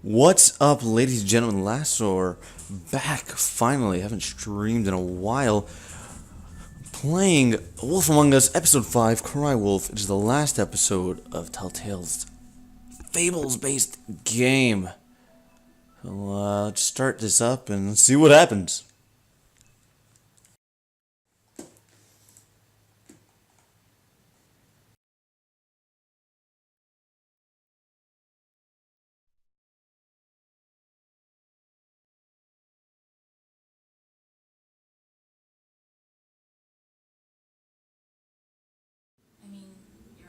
What's up, ladies and gentlemen? Lasor back finally. Haven't streamed in a while. Playing Wolf Among Us Episode 5, Cry Wolf. It is the last episode of Telltale's Fables-based game. So let's start this up and see what happens.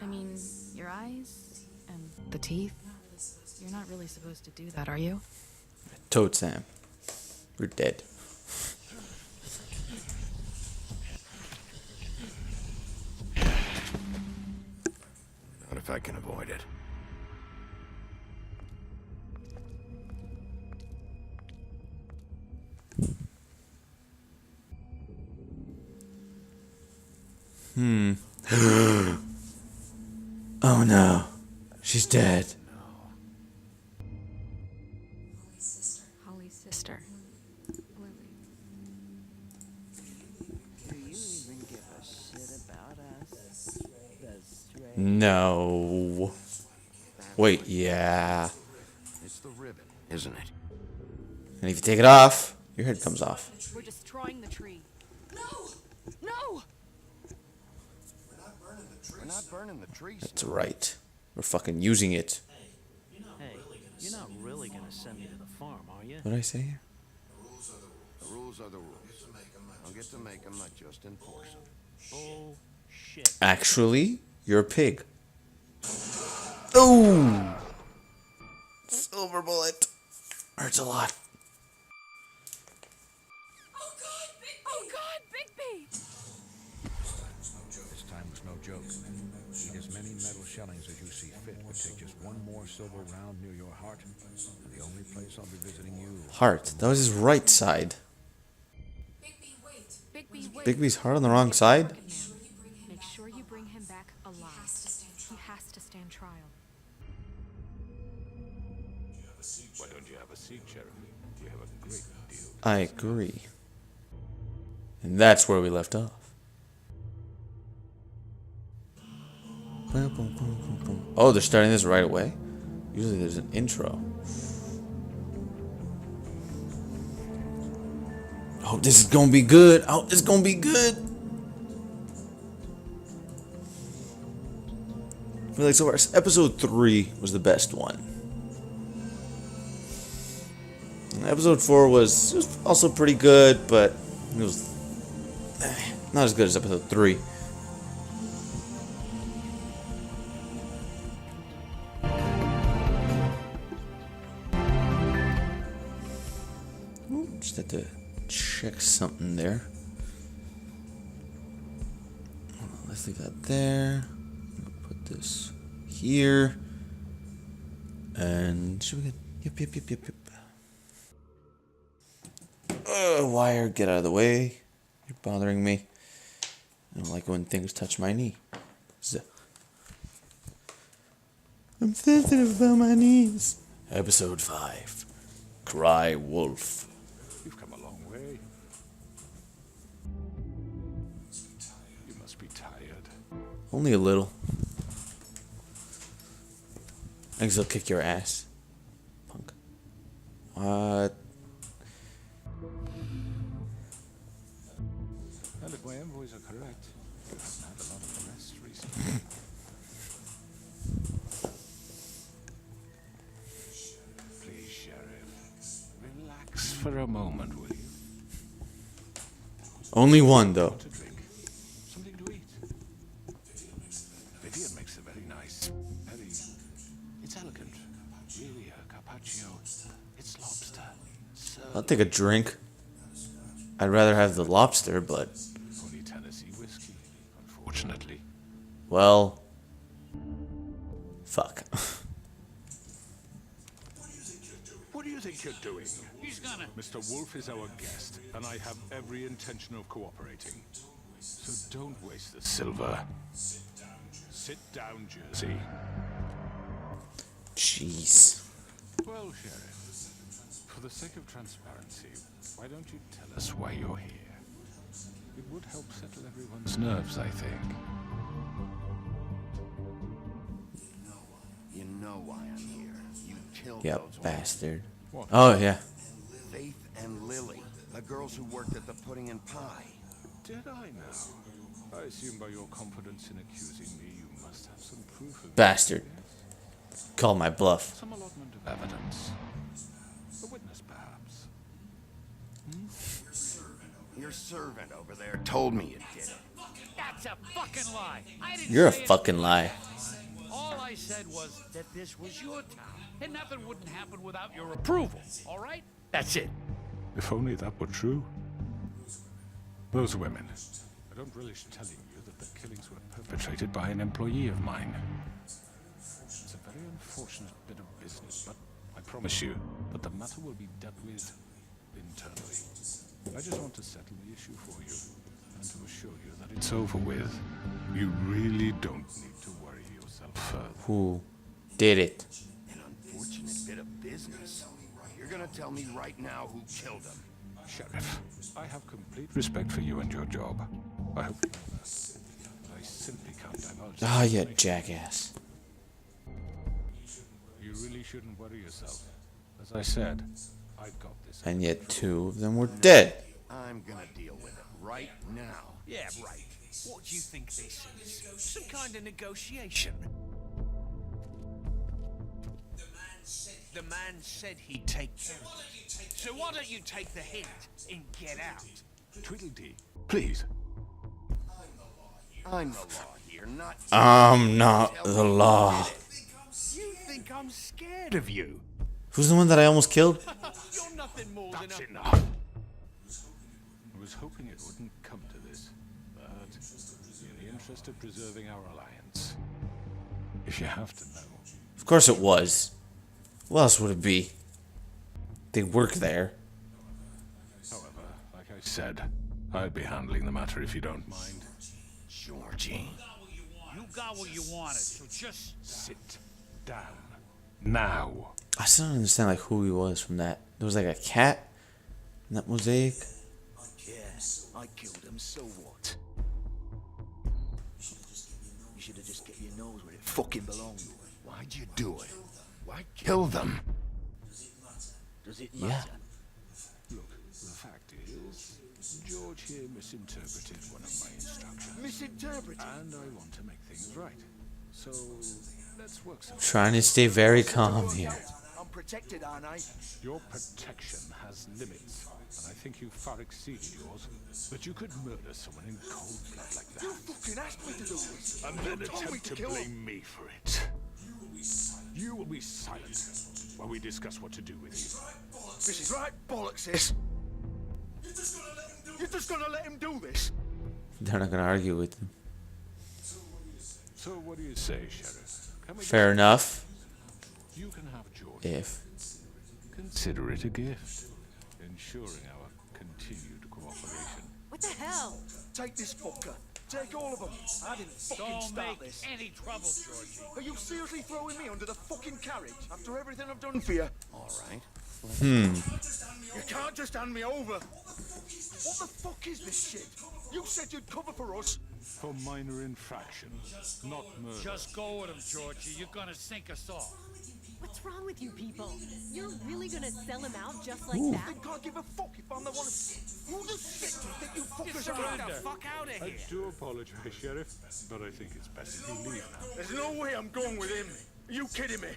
I mean, your eyes and the teeth. You're not really supposed to do that, are you? Toad Sam. We're dead. Not if I can avoid it. Oh no. She's dead. Holly's sister. Lily. Do you even give a shit about us? The stray. No. Wait, yeah. It's the ribbon, isn't it? And if you take it off, your head comes off. We're destroying the tree. No! No! We're not burning the trees. That's right. We're fucking using it. Hey, you're not really gonna send me to the farm, are you? What did I say here? The rules are the rules. I'll get to make them, not just enforce them. Bullshit. Actually, you're a pig. Ooh! Silver bullet. Hurts a lot. Oh God, Bigby! This time was no joke. Eat as many metal shellings as you see fit, but take just one more silver round near your heart, and the only place I'll be visiting you. Heart. That was his right side. Bigby, wait. Bigby's heart on the wrong side? Make sure you bring him back alive. He has to stand trial. Why don't you have a seat, Sheriff? We have a great deal. I agree. And that's where we left off. Oh, they're starting this right away? Usually there's an intro. Oh, this is gonna be good. Oh, it's gonna be good. I feel like so far, episode 3 was the best one. And episode 4 was also pretty good, but it was not as good as episode 3. Just had to check something there. Let's leave that there. Put this here. And should we get... Yep. Wire, get out of the way. You're bothering me. I don't like when things touch my knee. I'm sensitive about my knees. Episode 5. Cry Wolf. You've come a long way. You must be tired. Only a little. I guess I'll kick your ass. Punk. What? And if my envoys are correct, you haven't had a lot of rest recently. Please, Sheriff, relax for a moment, will you? Only one, though. To drink, something to eat. Vivian makes a very nice, it's elegant. Really a carpaccio. It's lobster. So I'll take a drink. I'd rather have the lobster, but... only Tennessee whiskey, unfortunately. Well... Fuck. What do you think you're doing? He's gonna. Mr. Wolf is our guest, and I have every intention of cooperating. So don't waste the silver. Sit down, Jersey. Jeez. Well, Sheriff, for the sake of transparency, why don't you tell us why you're here? It would help settle everyone's nerves, I think. You know why I'm here. You killed Yep, those bastard. What? Oh, yeah. Faith and Lily, the girls who worked at the pudding and pie. Did I now? I assume by your confidence in accusing me, you must have some proof of Bastard. Yes? Call my bluff. Some allotment of evidence. A witness, perhaps. Your servant over there told me you did it. That's a fucking lie. I didn't You're a say it. fucking lie. All I said was that this was your town, and nothing wouldn't happen without your approval. All right? That's it. If only that were true. Those women. I don't relish telling you that the killings were perpetrated by an employee of mine. It's a very unfortunate bit of business, but I promise you that the matter will be dealt with internally. I just want to settle the issue for you and to assure you that it's over with. You really don't need to worry yourself further. Who did it? An unfortunate bit of business. You're gonna tell me right now who killed him. Sheriff, I have complete respect for you and your job. I hope you know that. But I simply can't divulge. Ah, this you information. jackass. You really shouldn't worry yourself. As I said, I've got this. And yet 2 of them were dead. I'm gonna deal with it right now. Yeah, right. What do you think this is? Some kind of negotiation? The man said he'd take care of it. So why don't you take the hint and get out? Tweedledee, please. I'm the law here, not you. I'm not the law. You think I'm scared of you? Who's the one that I almost killed? You're nothing more That's than a... enough. I was hoping it wouldn't come to this, but in the interest of preserving our alliance, if you have to know, Of course it was. What else would it be? They work there. however, like I said, I'd be handling the matter if you don't mind. Georgie. You got what you wanted, so just... Sit down. Now. I still don't understand like who he was from that. There was like a cat in that mosaic. Yes, I killed him, so what? You should have just get your nose where it fucking belonged. Why'd you do it? Why kill them? Does it Yeah. matter? Look, the fact is, George here misinterpreted one of my instructions. Misinterpreted? And I want to make things right. So, let's work something. Trying to stay very calm here. I'm protected, aren't I? Your protection has limits, and I think you far exceeded yours. But you could murder someone in cold blood like that. Fucking asked me to do this. And then told me attempt to to kill blame me for it. You will be silent while we discuss what to do with you. This is right bollocks, this. You're just gonna let him do this? They're not gonna argue with him. So what do you say, Sheriff? Can we Fair enough. You can have George. If. Consider it a gift, ensuring our continued cooperation. What the hell? Take this fucker. Take all of them. I didn't fucking Don't start make this. any trouble, Georgie. Are you seriously throwing me under the fucking carriage after everything I've done for you? All right. You can't just hand me over. What the fuck is this shit? You said you'd cover for us. For minor infractions, not murder. Just go with him, Georgie. You're gonna sink us all. What's wrong with you people? You're really gonna sell him out just like I that? can't give a fuck if I'm the one. Who the shit do you think you fuckers are? Surrender. Get the fuck out of I here. do apologize, Sheriff, but I think it's best if you leave now. There's no way I'm going with him. Are you kidding me?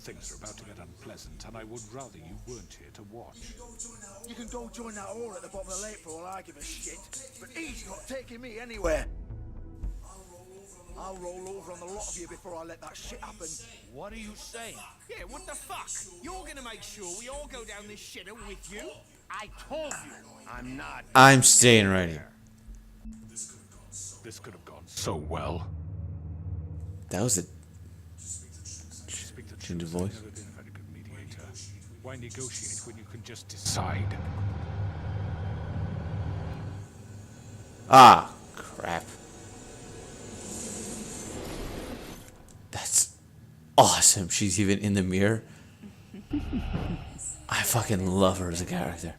Things are about to get unpleasant, and I would rather you weren't here to watch. You can go join that whore at the bottom of the lake for all I give a shit. But he's not taking me anywhere. I'll roll over on the lot of you before I let that shit happen. What are you saying? Yeah, what the fuck? You're gonna make sure we all go down this shitter with you? I told you. I'm not. I'm staying right here. This could have gone so well. That was a Speak the change of truth, voice. I've never been a very good mediator. Why negotiate when you can just decide? Ah, crap. That's awesome. She's even in the mirror. I fucking love her as a character.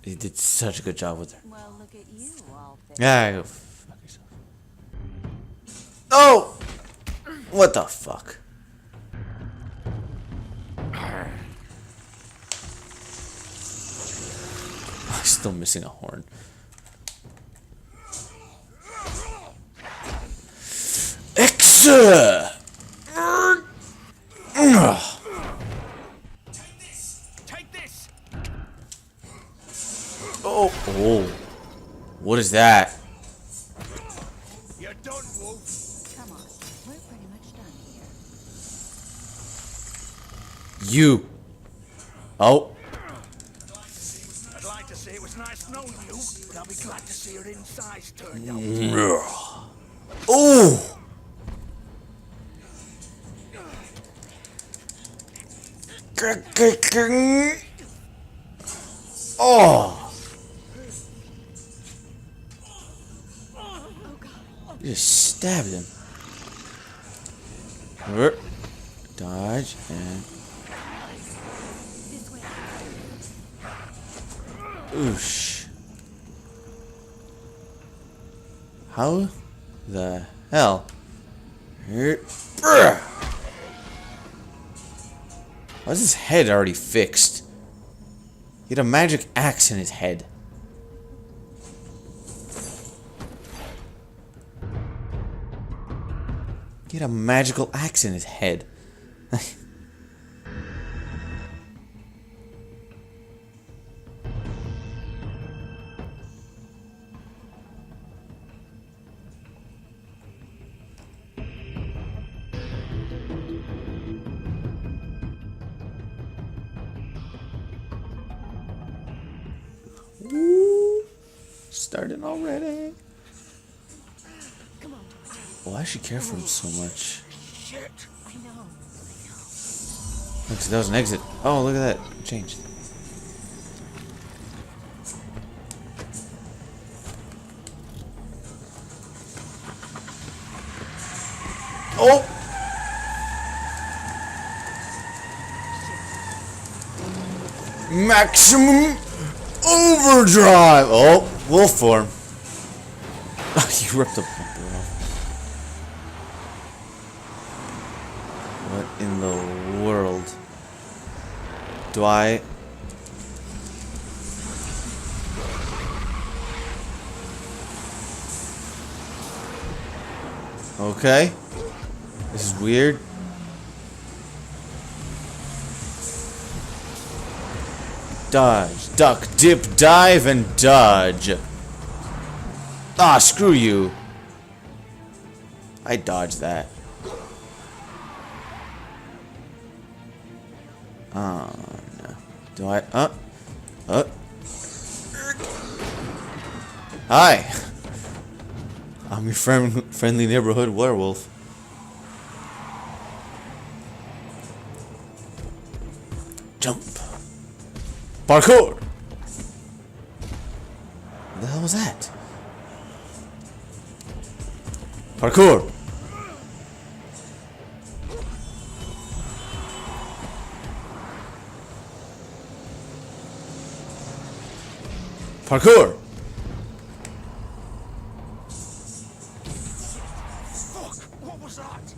He did such a good job with her. Well, look at you, all fit. Yeah, go fuck yourself. Oh! What the fuck? I'm still missing a horn. Exa! Take this! Oh, oh. What is that? You're done, Wolf. Come on, we're pretty much done here. You. Oh. I'd like to say it was nice knowing you, but I'll be glad to see your insides turned out. Oh. Oh. You just stabbed him. Dodge and This way. oosh. How the hell? Why is his head already fixed? He had a magic axe in his head. He had a magical axe in his head. Ooh, starting already. Come on. Why does she care for him so much? Shit. I know. Look, that was an exit. Oh, look at that. It changed. Oh! Maximum overdrive! Oh, wolf form. You ripped the bumper off. What in the world? Do I... Okay. This is weird. Dodge, duck, dip, dive, and dodge. Ah, screw you. I dodged that. Oh, no. Do I... Hi. I'm your friendly neighborhood werewolf. Jump. Parkour. What the hell was that? Parkour. Parkour. Fuck, what was that?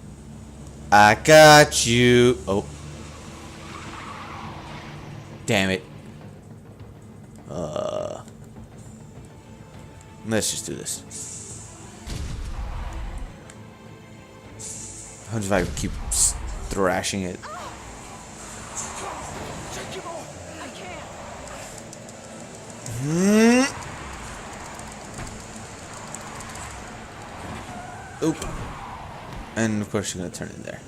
I got you. Oh. Damn it. Let's just do this. How if I keep thrashing it? Take him off. I can't. Oop. And of course you're gonna turn it there.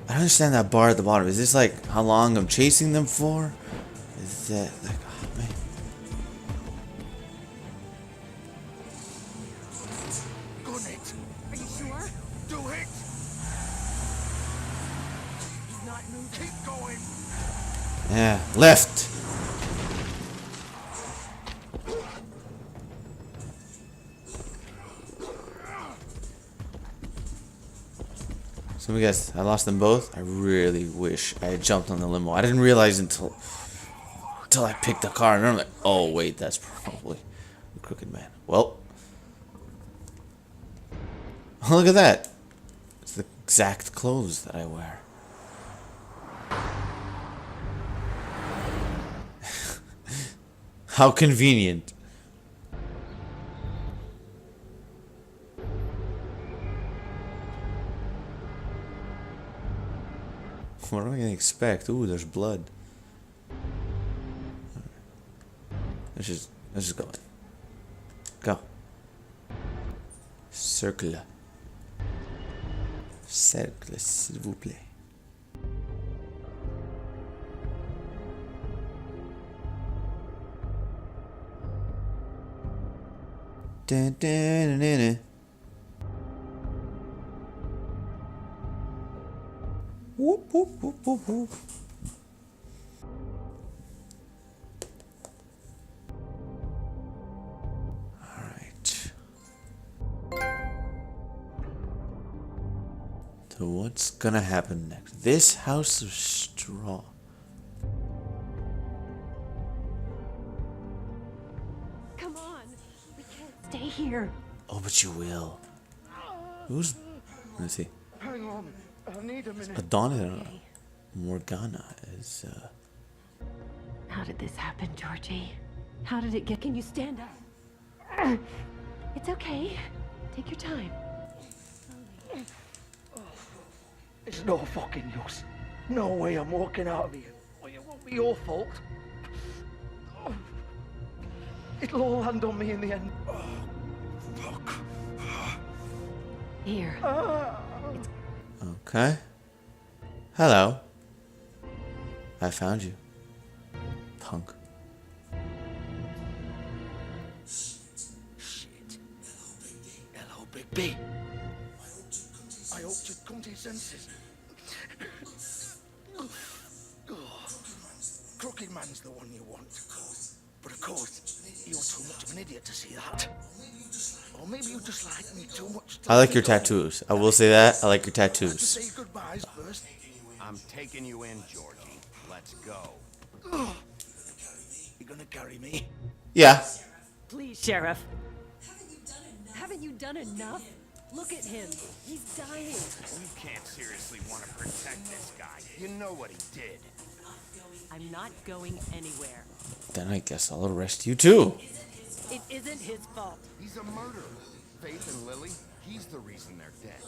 I don't understand that bar at the bottom. Is this like how long I'm chasing them for? Is that like, oh man. Gun it. Are you sure? Do it. He's not moving. Keep going. Yeah, left. So guys, I lost them both. I really wish I had jumped on the limo. I didn't realize until I picked the car, and I'm like, oh wait, that's probably the crooked man. Well, look at that. It's the exact clothes that I wear. How convenient. What am I gonna expect? Ooh, there's blood. Let's just go. Go. Cercle. Cercle, s'il vous plaît. Dun, dun, dun, dun, dun. Whoop, whoop, whoop, whoop, whoop. Alright. So what's gonna happen next? This house of straw. Come on. We can't stay here. Oh, but you will. Who's... Let's see. Hang on. I need a minute. Adonna Morgana is, How did this happen, Georgie? How did it get? Can you stand up? It's okay. Take your time. It's no fucking use. No way I'm walking out of here. Well, it won't be your fault. It'll all land on me in the end. Oh, fuck. Here. okay. Hello. I found you. Punk. Shit. Hello, Big B. I hope you'd come to your senses. Crooked Man's the one you want. But of course, you're too much of an idiot to see that. Or maybe you just like me too much. I like your tattoos. I will say that. I like your To tattoos. say goodbyes first. I'm taking you in, Georgie. Let's go. You gonna carry me? Yeah. Please, Sheriff. Haven't you done enough? Look at him. He's dying. You can't seriously want to protect this guy. You know what he did. I'm not going anywhere. Then I guess I'll arrest you too. It isn't his fault. He's a murderer. Faith and Lily, he's the reason they're dead.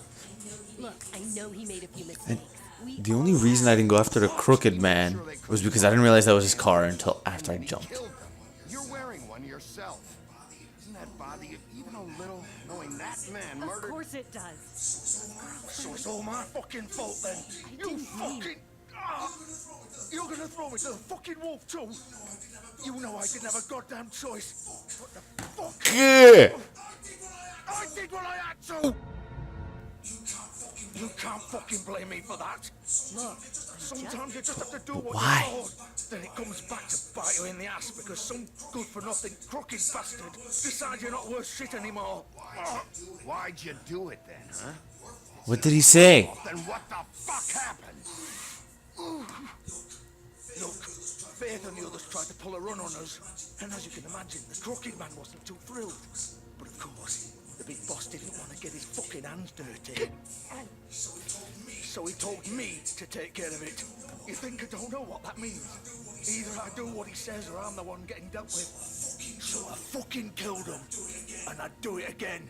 Look, I know he made a few mistakes. We The only reason I didn't go after the crooked man was because I didn't realize that was his car until after I jumped. Killed them. You're wearing one yourself. Doesn't that bother you even a little, knowing that man Of murdered? course it does. So it's all my fucking fault then. You didn't mean- fucking... You're gonna throw me to the fucking wolf too? You know I didn't have a goddamn choice. What the fuck? Yeah. I did what I had to! You can't fucking blame me for that. Look, sometimes you just have to do what Why? you're told. Then it comes back to bite you in the ass because some good-for-nothing crooked bastard decides you're not worth shit anymore. Why'd you do it then, huh? What did he say? Then what the fuck happened? Look, Faith and the others tried to pull a run on us, and as you can imagine, the crooked man wasn't too thrilled. But of course, the big boss didn't want to get his fucking hands dirty. So he told me to take care of it. You think I don't know what that means? Either I do what he says or I'm the one getting dealt with. So I fucking killed him, and I'd do it again.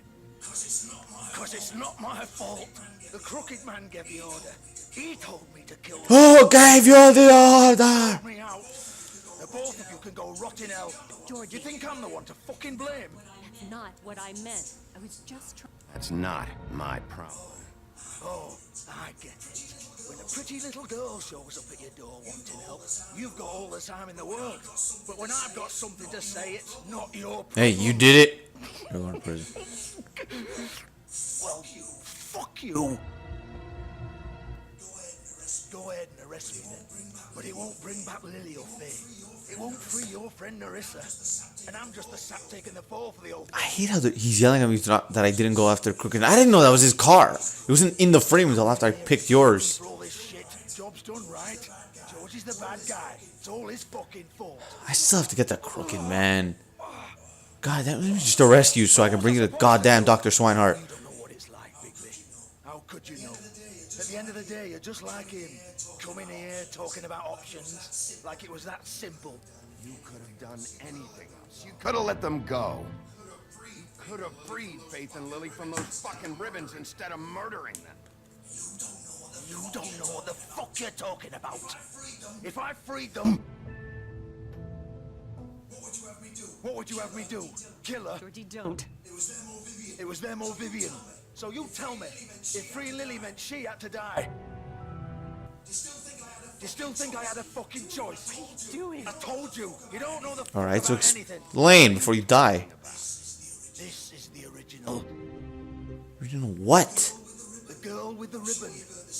Cause it's not my fault. The crooked man gave the order. He told me to kill him. Who gave you the order? Me out. The both of you can go rot in hell. George, You think I'm the one to fucking blame? That's not what I meant. I was just trying. That's not my problem. Oh, I get it. When a pretty little girl shows up at your door wanting help, you've got all the time in the world. But when I've got something to say, it's not your problem. Hey, you did it. You're going to prison. Well, fuck you. go ahead and arrest me then. But it won't bring back Lily or Faye. It won't free your friend Narissa. And I'm just the sap taking the fall for the old... I hate how he's yelling at me that I didn't go after Crooked. I didn't know that was his car. It wasn't in the frame until after I picked yours. For all this shit, job's done right. George is the bad guy. It's all his fucking fault. I still have to get that Crooked man. God, let me just arrest you so I can bring you to goddamn Dr. Swinehart. You don't know what it's like, Bigby. How could you know? At the end of the day, you're just like him. Coming here, talking about options, like it was that simple. You could have done anything else. You could have let them go. You could have freed Faith and Lily from those fucking ribbons instead of murdering them. You don't know what the fuck you're talking about. If I freed them... What would you have me do? Kill her? Georgie, don't. It was them or Vivian. So you tell me, if freeing Lily meant she had to die, do you still think I had a fucking choice? What are you doing? I told you, you don't know the fuck Alright, so about anything. explain before you die. This is the original. Original what? The girl with the ribbon.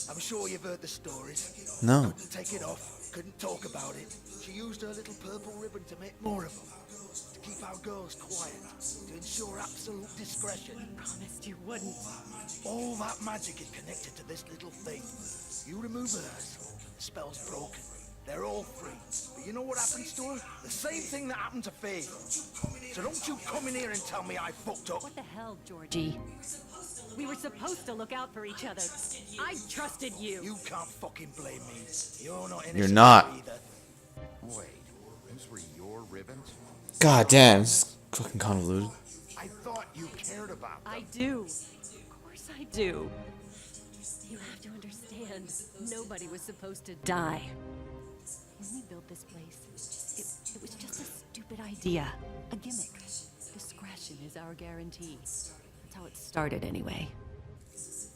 I'm sure you've heard the stories. No. Couldn't take it off, couldn't talk about it. She used her little purple ribbon to make more of them. To keep our girls quiet. To ensure absolute discretion. Promised you wouldn't. All that magic is connected to this little thing. You remove hers, the spell's broken. They're all free. But you know what happens to her? The same thing that happened to Faye. So don't you come in here and tell me I fucked up. What the hell, Georgie? We were supposed to look out for each other. I trusted you. You can't fucking blame me. You're not innocent You're not. either. Wait, those were your ribbons? God damn, this is fucking convoluted. I thought you cared about them. I do. Of course I do. You have to understand, nobody was supposed to die. When we built this place, it was just a stupid idea. A gimmick. Discretion is our guarantee. That's how it started anyway. This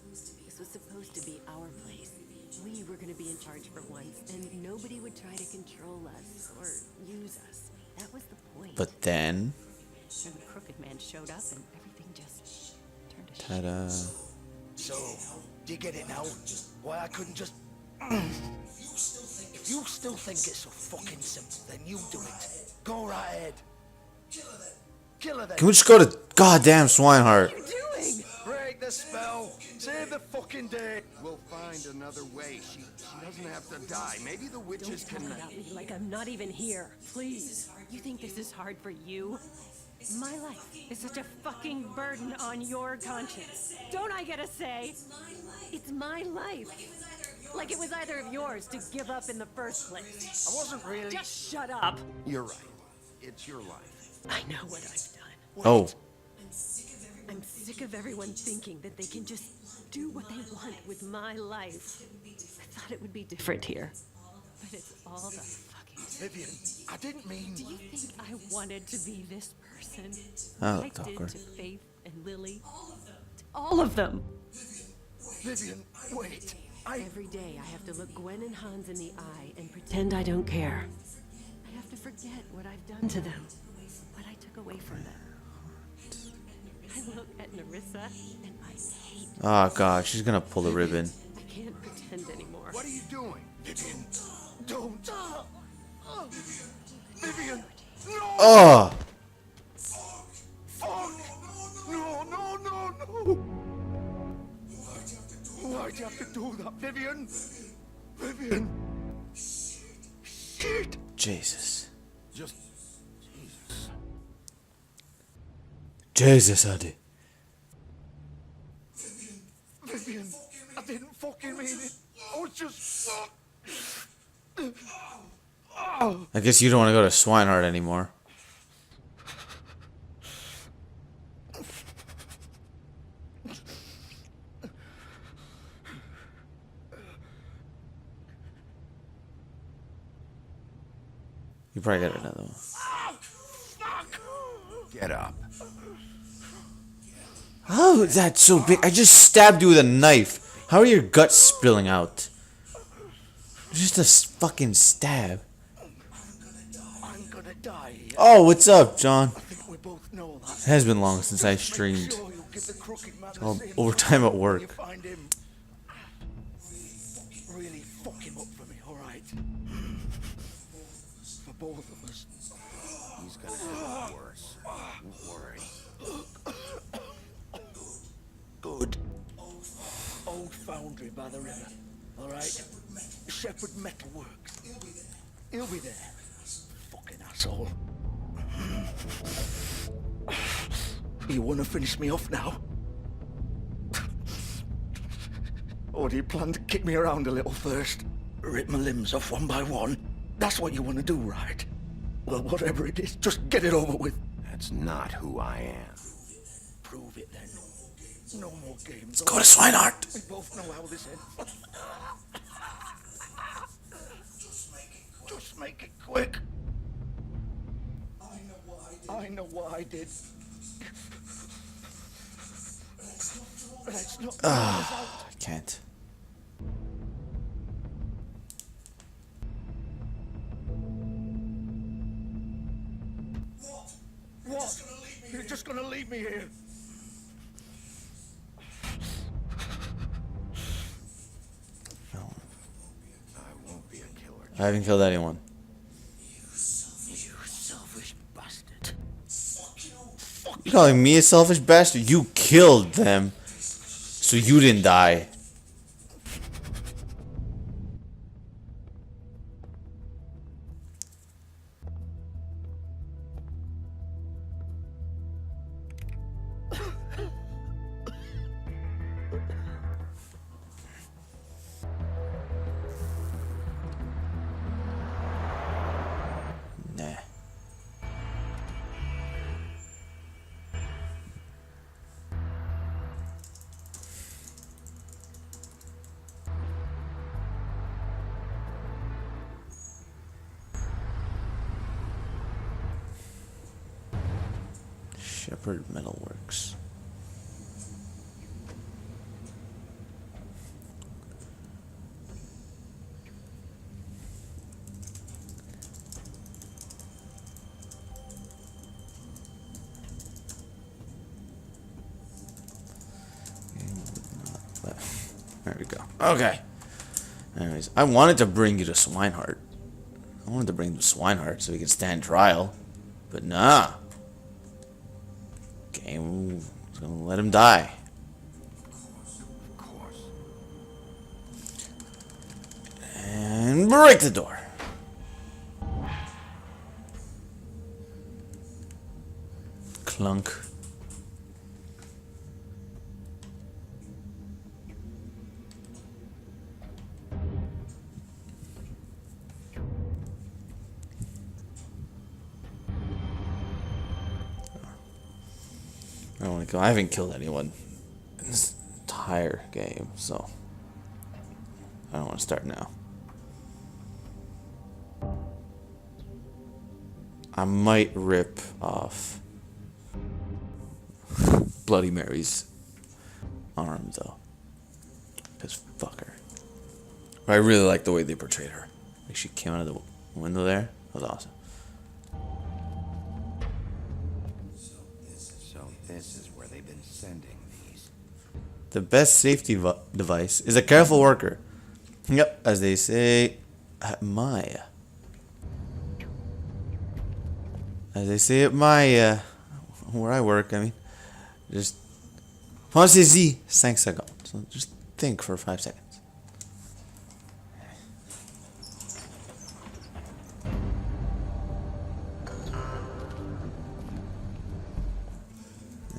was supposed to be our place. We were going to be in charge for once, and nobody would try to control us or use us. That was the point. But then... And the Crooked Man showed up, and everything just turned to shit. Ta-da. So, do you get it now? Why I couldn't just... If you still think it's so fucking simple, then you do it. Go right ahead. Kill her then. Can we just go to goddamn Swinehart? What are you doing? Break the spell. Save the fucking day. We'll find another way. She doesn't have to die. Maybe the witches Don't can... talk about me like I'm not even here. Please. You think this is hard for you? My life is such a fucking burden on your conscience. Don't I get a say? It's my life. Like it was either of yours to give up in the first place. I wasn't really... Just shut up. You're right. It's your life. I know what I've done. Oh. I'm sick of everyone thinking that they can just do what they want with my life. I thought it would be different here. But it's all the fucking... Vivian, I didn't mean... Do you think I wanted to be this person? Oh, I talker. did to Faith and Lily. To all of them. Vivian, wait. Every day I have to look Gwen and Hans in the eye and pretend I don't care. I have to forget what I've done to them. What I took away from them. I look at Narissa and I hate her. Oh god, she's gonna pull the ribbon. I can't pretend anymore. What are you doing? Vivian, don't. Vivian, no! Oh! Fuck! No, no, no, no! Why'd you have to do that, Vivian? Vivian! Shit! Jesus. Just... Jesus, Eddie. Vivian, I didn't fucking mean it. I was just... I guess you don't want to go to Swinehart anymore. You probably got another one. Get up. How is that so big? I just stabbed you with a knife. How are your guts spilling out? Just a fucking stab. I'm gonna die here. Oh, what's up, John? I think we both know that. It has been long since I Just make streamed. sure you give the crooked man the All same overtime at when work. you find him. Really fucking right. For both of us. He's gonna have it worse. Don't worry. Good. Old foundry by the river. All right. Shepherd Metal Works. He'll be there. Fucking asshole. You want to finish me off now? Or do you plan to kick me around a little first? Rip my limbs off one by one? That's what you want to do, right? Well, whatever it is, just get it over with. That's not who I am. Prove it then. No more games. Go to Swinehart. We both know how this ends. Just make it quick. I know what I did. Let's not. I can't. What? You're just gonna leave me here? No. I won't be a killer. I haven't killed anyone. You selfish bastard. You calling me a selfish bastard? You killed them, so you didn't die. Nah. Shepherd Metalworks. There we go. Okay. Anyways, I wanted to bring you to Swinehart. I wanted to bring him to Swinehart so he could stand trial. But nah. Game was gonna let him die. Of course. And break the door. Clunk. I don't want to kill. I haven't killed anyone in this entire game, so I don't want to start now. I might rip off Bloody Mary's arm though, because fuck her. But I really like the way they portrayed her. Like she came out of the window there. That was awesome. So this is where they've been sending these. The best safety device is a careful worker. Yep, as they say at my. As they say at my, where I work, I mean, just pensez-y 5 secondes. So just think for 5 seconds.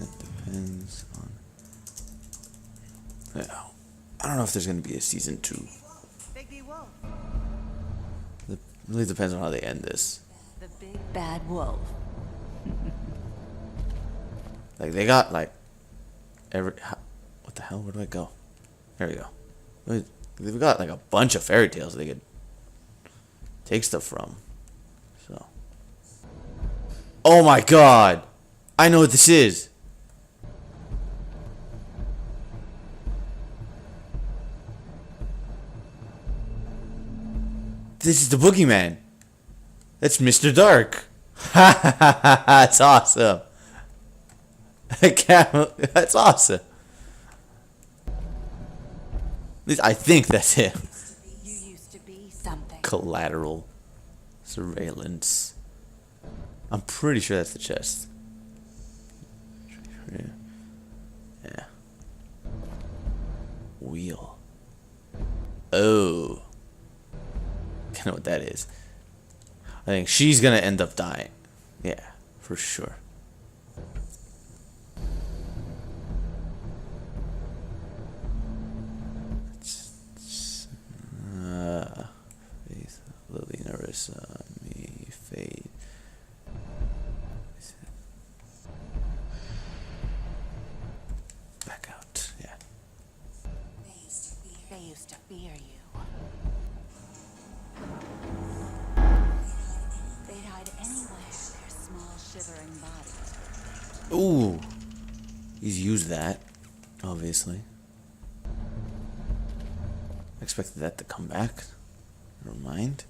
It depends on. Yeah, I don't know if there's gonna be a season 2. It really depends on how they end this. The big bad wolf. Like they got like what the hell? Where do I go? There we go. They've got like a bunch of fairy tales they could take stuff from. So. Oh my god! I know what this is. This is the boogeyman. That's Mr. Dark. That's awesome. That's awesome. At least I think that's him. You used to be something. Collateral surveillance. I'm pretty sure that's the chest. Yeah. Wheel. Oh. I know what that is. I think she's gonna end up dying. Yeah, for sure. Faith, Lily, Narissa, me, Fade. Back out, yeah. They used to fear you. They'd hide anywhere, their small, shivering bodies. Ooh. He's used that, obviously. I expected that to come back. Never mind.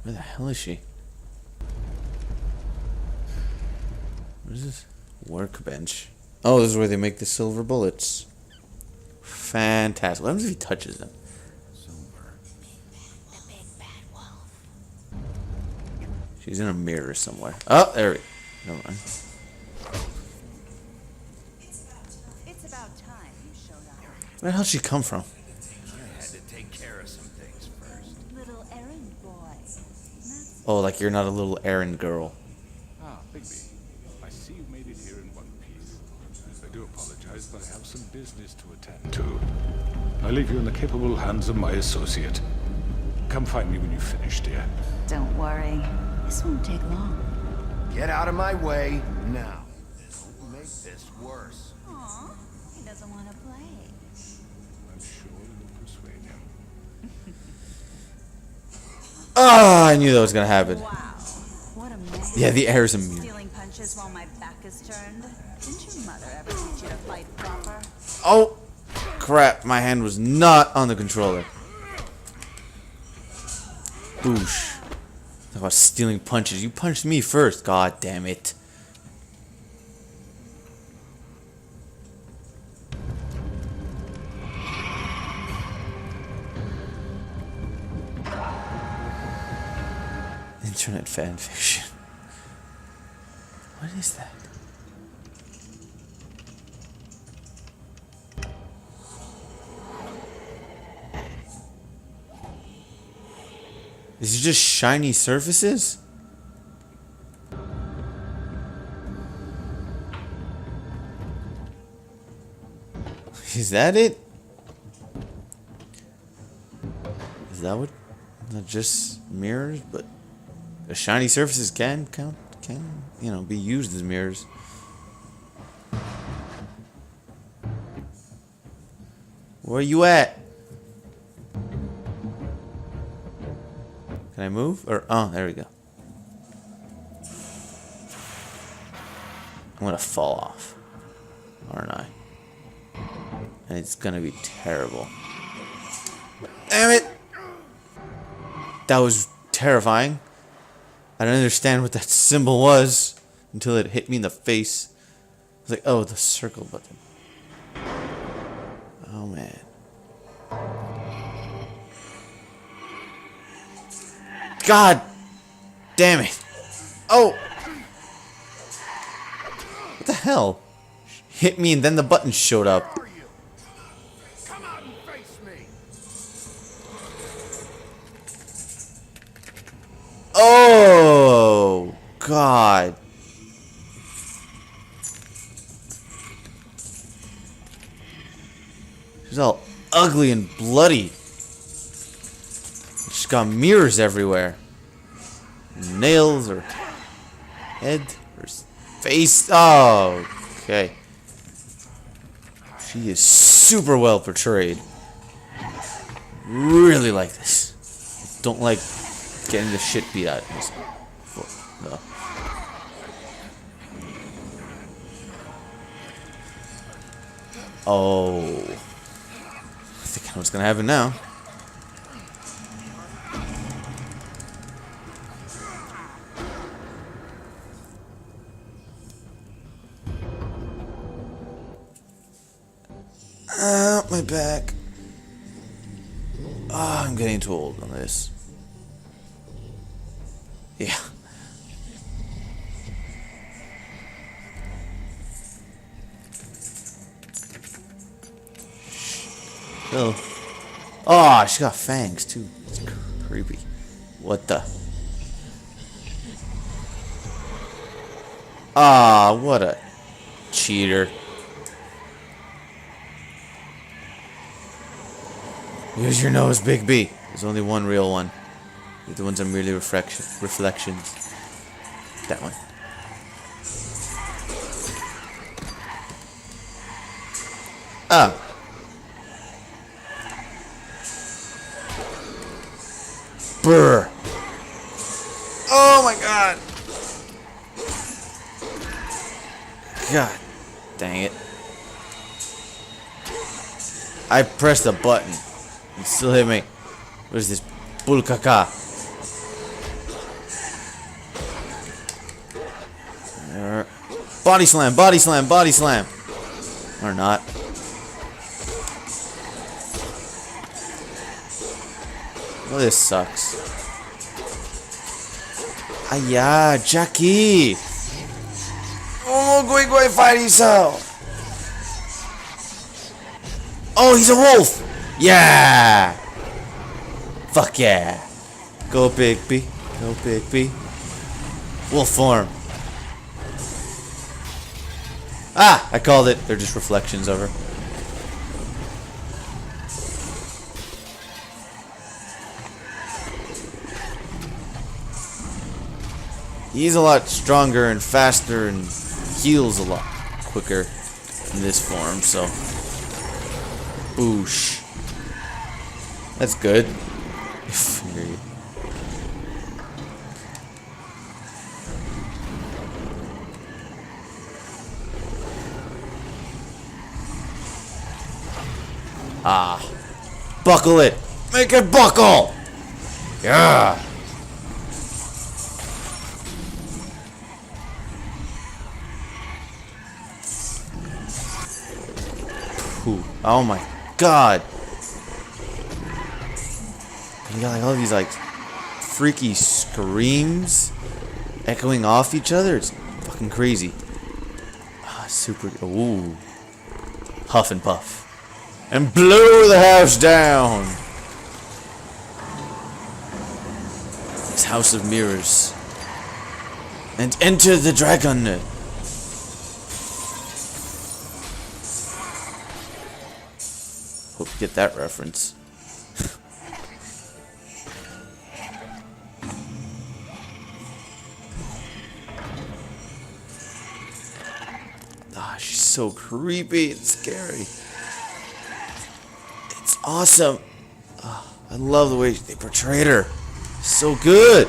Where the hell is she? What is this? Workbench. Oh, this is where they make the silver bullets. Fantastic. What happens if he touches them? The big bad wolf. She's in a mirror somewhere. Oh, there we go. Never mind. It's about time you showed up. Where the hell did she come from? I had to take care of some things first. Little errand boy. That's Oh, like you're not a little errand girl. Ah, Bigby. I see you made it here in one piece. I do apologize, but I have some business to attend to. I leave you in the capable hands of my associate. Come find me when you've finished, dear. Don't worry. This won't take long. Get out of my way now. Don't make this worse. Aw, he doesn't want to play. I'm sure you'll persuade him. Ah, I knew that was gonna happen. Wow. What a man. Yeah, the air is a mirror. Stealing punches while my back is turned. Didn't your mother ever teach you to fight proper? Oh, crap! My hand was not on the controller. Boosh. Talk about stealing punches. You punched me first. God damn it. Internet fanfiction. What is that? Is it just shiny surfaces? Is that it? Is that what? Not just mirrors, but the shiny surfaces can you know, be used as mirrors. Where you at? Can I move? Or oh, there we go. I'm gonna fall off, aren't I? And it's gonna be terrible. Damn it! That was terrifying. I didn't understand what that symbol was until it hit me in the face. I was like, oh, the circle button. Oh man. God damn it. Oh! What the hell? Hit me and then the button showed up. Where are you? Come out and face me. Oh! God. She's all ugly and bloody. She's got mirrors everywhere. Nails or head or face. Oh, okay. She is super well portrayed. Really like this. Don't like getting the shit beat out of me. No. Oh. I think I know what's gonna happen now. My back. Ah, I'm getting too old on this. Yeah. Oh. Oh, she got fangs too. It's creepy. What the? Ah, what a cheater. Use your nose, Big B. There's only one real one. The other ones are merely reflections. That one. Ah. Brr. Oh my god. God dang it. I pressed the button. It still hit me. What is this? Bulkaka. Body slam, body slam, body slam. Or not. Well, this sucks. Aya, Jackie. Oh, go fight himself. Oh, he's a wolf. Yeah. Fuck yeah. Go Bigby. Go Bigby. Wolf form. Ah, I called it. They're just reflections of her. He's a lot stronger and faster and heals a lot quicker in this form, so. Boosh. That's good. Ah. Buckle it. Make it buckle. Yeah. Ooh. Oh my god. You got like all these like freaky screams echoing off each other. It's fucking crazy. Ah, super. Ooh. Huff and puff. And blow the house down. This house of mirrors. And enter the dragon. Hope you get that reference. Ah, she's so creepy and scary. It's awesome. Oh, I love the way they portrayed her. So good.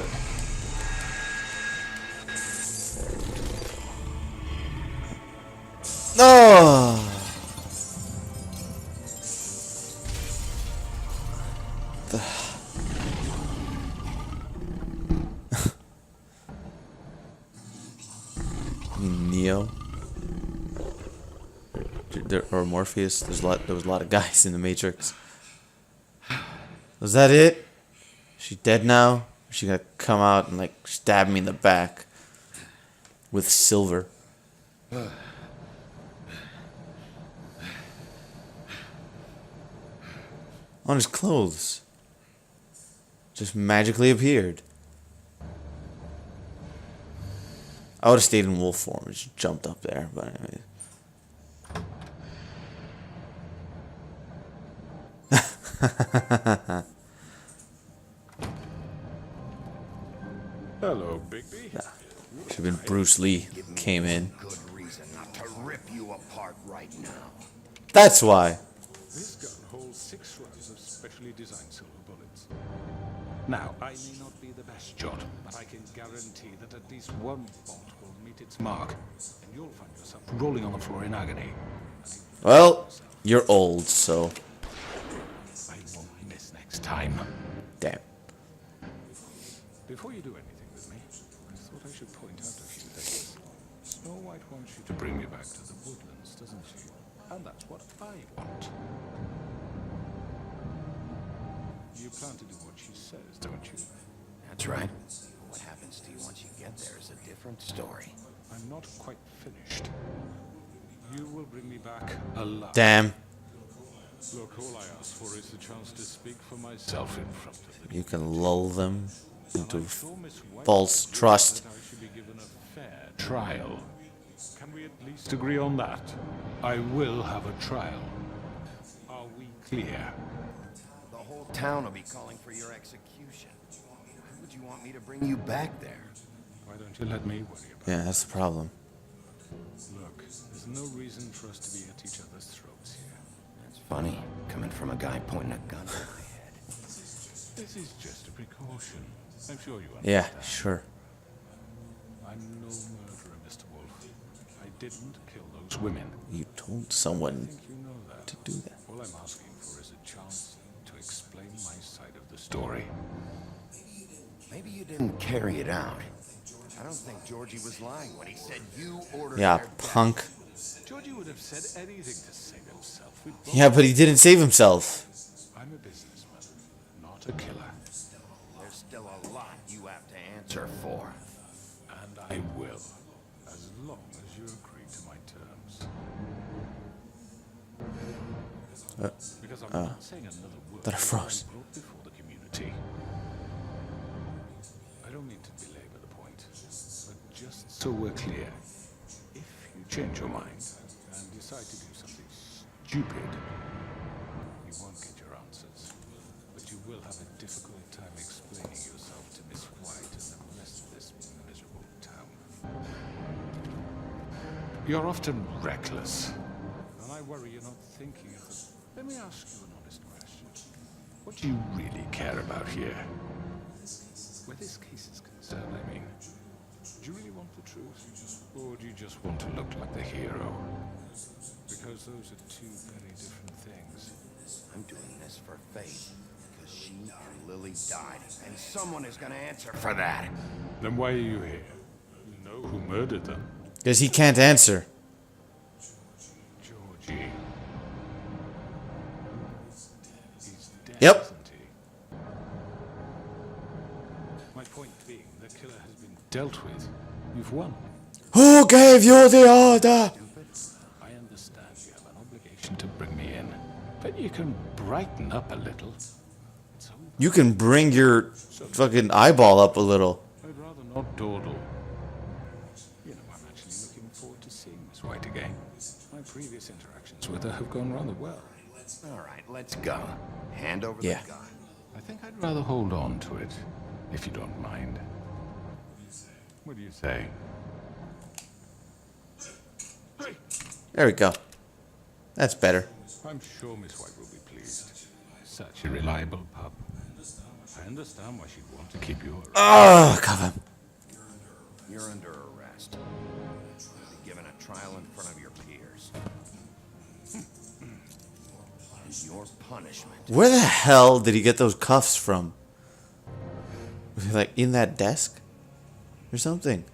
Oh. Neo. Or Morpheus. There was a lot of guys in the Matrix. Was that it? She dead now? Is she gonna come out and like stab me in the back with silver? On his clothes. Just magically appeared. I would have stayed in wolf form and just jumped up there, but anyways. Hello, Bigby. Yeah. Should have been Bruce Lee came in. Good reason not to rip you apart right now. That's why. This gun holds 6 rows of specially designed silver bullets. Now, I may not be the best shot, but I can guarantee that at least one bolt will meet its mark, and you'll find yourself rolling on the floor in agony. Well, you're old, so. I won't miss next time. Damn. Before you do anything with me, I thought I should point out a few things. Snow White wants you to bring me back to the woodlands, doesn't she? And that's what I want. You plan to do what she says, don't you? That's right. What happens to you once you get there is a different story. I'm not quite finished. You will bring me back alive. Damn. Look, all I ask for is the chance to speak for myself in front of the You can lull them into I'm sure Miss White false agrees trust. that I should be given a fair trial. Can we at least agree on that? I will have a trial. Are we clear? The whole town will be calling for your execution. Why would you want me to bring you back there? Why don't you let me worry about Yeah, that's the problem. it? Look, there's no reason for us to be at each other's throats here. That's funny, coming from a guy pointing a gun to my head. This is just a precaution. I'm sure you understand. Yeah, sure. I'm no murderer, Mr. Wolf. I didn't kill those women. You told someone I think you know that. to do that. All I'm asking for is a chance to explain my side of the story. Maybe you didn't carry it out. I don't think Georgie was lying when he said you ordered Yeah, their death. punk. Georgie would have said anything to save himself. We'd both- Yeah, but he didn't save himself. I'm a businessman, not a killer. There's still a lot you have to answer for. And I will, as long as you agree to my terms. Because I'm not saying another word That I froze. brought before the community. I don't mean to belabor the point, but just so we're clear, if you change your mind and decide to do something stupid, you won't get your answers. But you will have a difficult time explaining yourself to Miss White and the rest of this miserable town. You're often reckless, and I worry you're not thinking of the... Let me ask you an honest question. What do you really care about here? Where this case is concerned, I mean. Do you really want the truth? Or do you just want to look like the hero? Because those are two very different things. I'm doing this for Faith, because she and Lily died, and someone is going to answer for that. Then why are you here? You know who murdered them. Because he can't answer. Georgie. He's dead, Yep. isn't he? My point being, the killer has been dealt with. You've won. Who gave you the order? I understand you have an obligation to bring me in, but you can brighten up a little. It's over. You can bring your fucking eyeball up a little. I'd rather not dawdle. You know, I'm actually looking forward to seeing Miss White again. My previous interactions with her have gone rather well. All right, let's go. Hand over Yeah. the gun. I think I'd rather hold on to it, if you don't mind. What do you say? There we go. That's better. I'm sure Miss White will be pleased. Such a reliable pup. I understand why she'd want to keep you around. Oh, cover. You're under arrest. You'll be given a trial in front of your peers. And your punishment. Where the hell did he get those cuffs from? Was he like in that desk? Or something?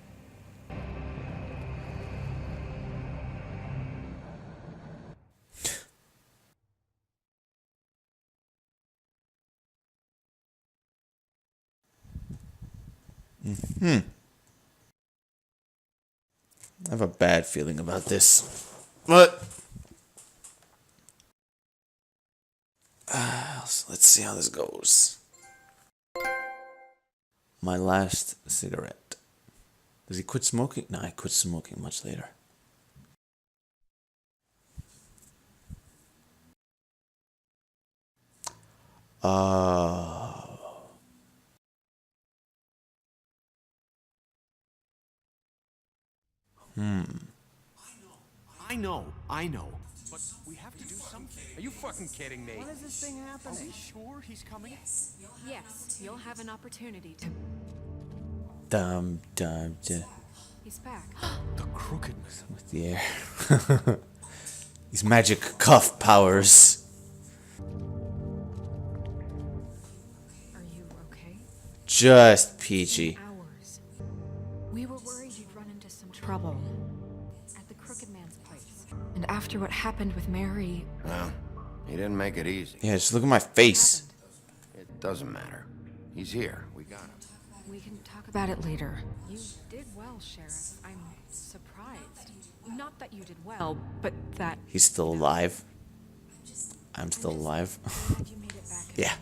I have a bad feeling about this. But so let's see how this goes. My last cigarette. Does he quit smoking? No, I quit smoking much later. I know. But we have to do something. Are you fucking kidding me? When is this thing happening? Are we sure he's coming? Yes, you'll have an opportunity to. Dum dum dum. He's back. The crookedness. With the air. These magic cuff powers. Are you okay? Just peachy. Hours. We were worried you'd run into some trouble at the Crooked Man's place. And And after what happened with Mary... Well, he didn't make it easy. Yeah, just look at my face. It doesn't matter. He's here. We got him. We can talk about it later. You did well, Sheriff. I'm surprised. Not that you did well, but that... He's still alive. I'm still alive. You made it back. Yeah.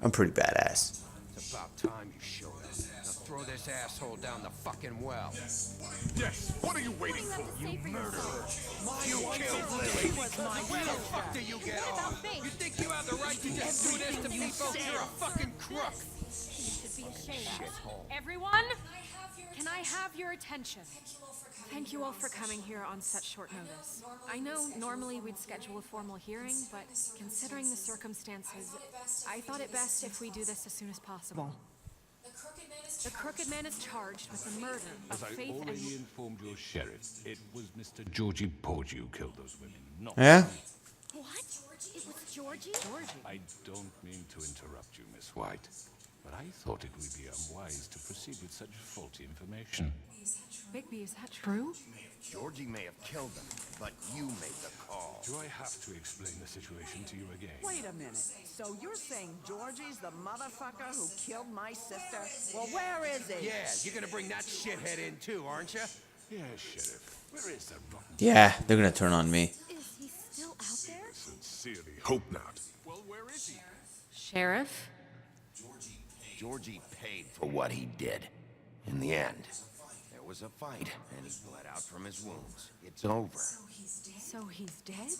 I'm pretty badass. It's about time you showed up. Now throw this asshole down the fucking well. Yes, what are you waiting for, you murderer? You killed Lily. Where the fuck do you get off? You think you have the right to just do this to people? You're a fucking crook. You should be ashamed. Everyone, can I have your attention? Thank you all for coming here on such short notice. I know normally we'd schedule a formal hearing, but considering the circumstances, I thought it best if we do this as soon as possible. The Crooked Man is charged with the murder of As I Faith and... already informed your sheriff, it was Mr. Georgie Porgy who killed those women, not Yeah? What? It was Georgie? I don't mean to interrupt you, Miss White, but I thought it would be unwise to proceed with such faulty information. Bigby, is that true? Georgie may have killed him, but you made the call. Do I have to explain the situation to you again? Wait a minute. So you're saying Georgie's the motherfucker who killed my sister? Well, where is he? Yeah, you're gonna bring that shithead in too, aren't you? Yes, Sheriff. Where is that rotten? Yeah, they're gonna turn on me. Is he still out there? Sincerely hope not. Well, where is he? Sheriff? Georgie paid for what he did. In the end, there was a fight, and he bled out from his wounds. It's over. So he's dead?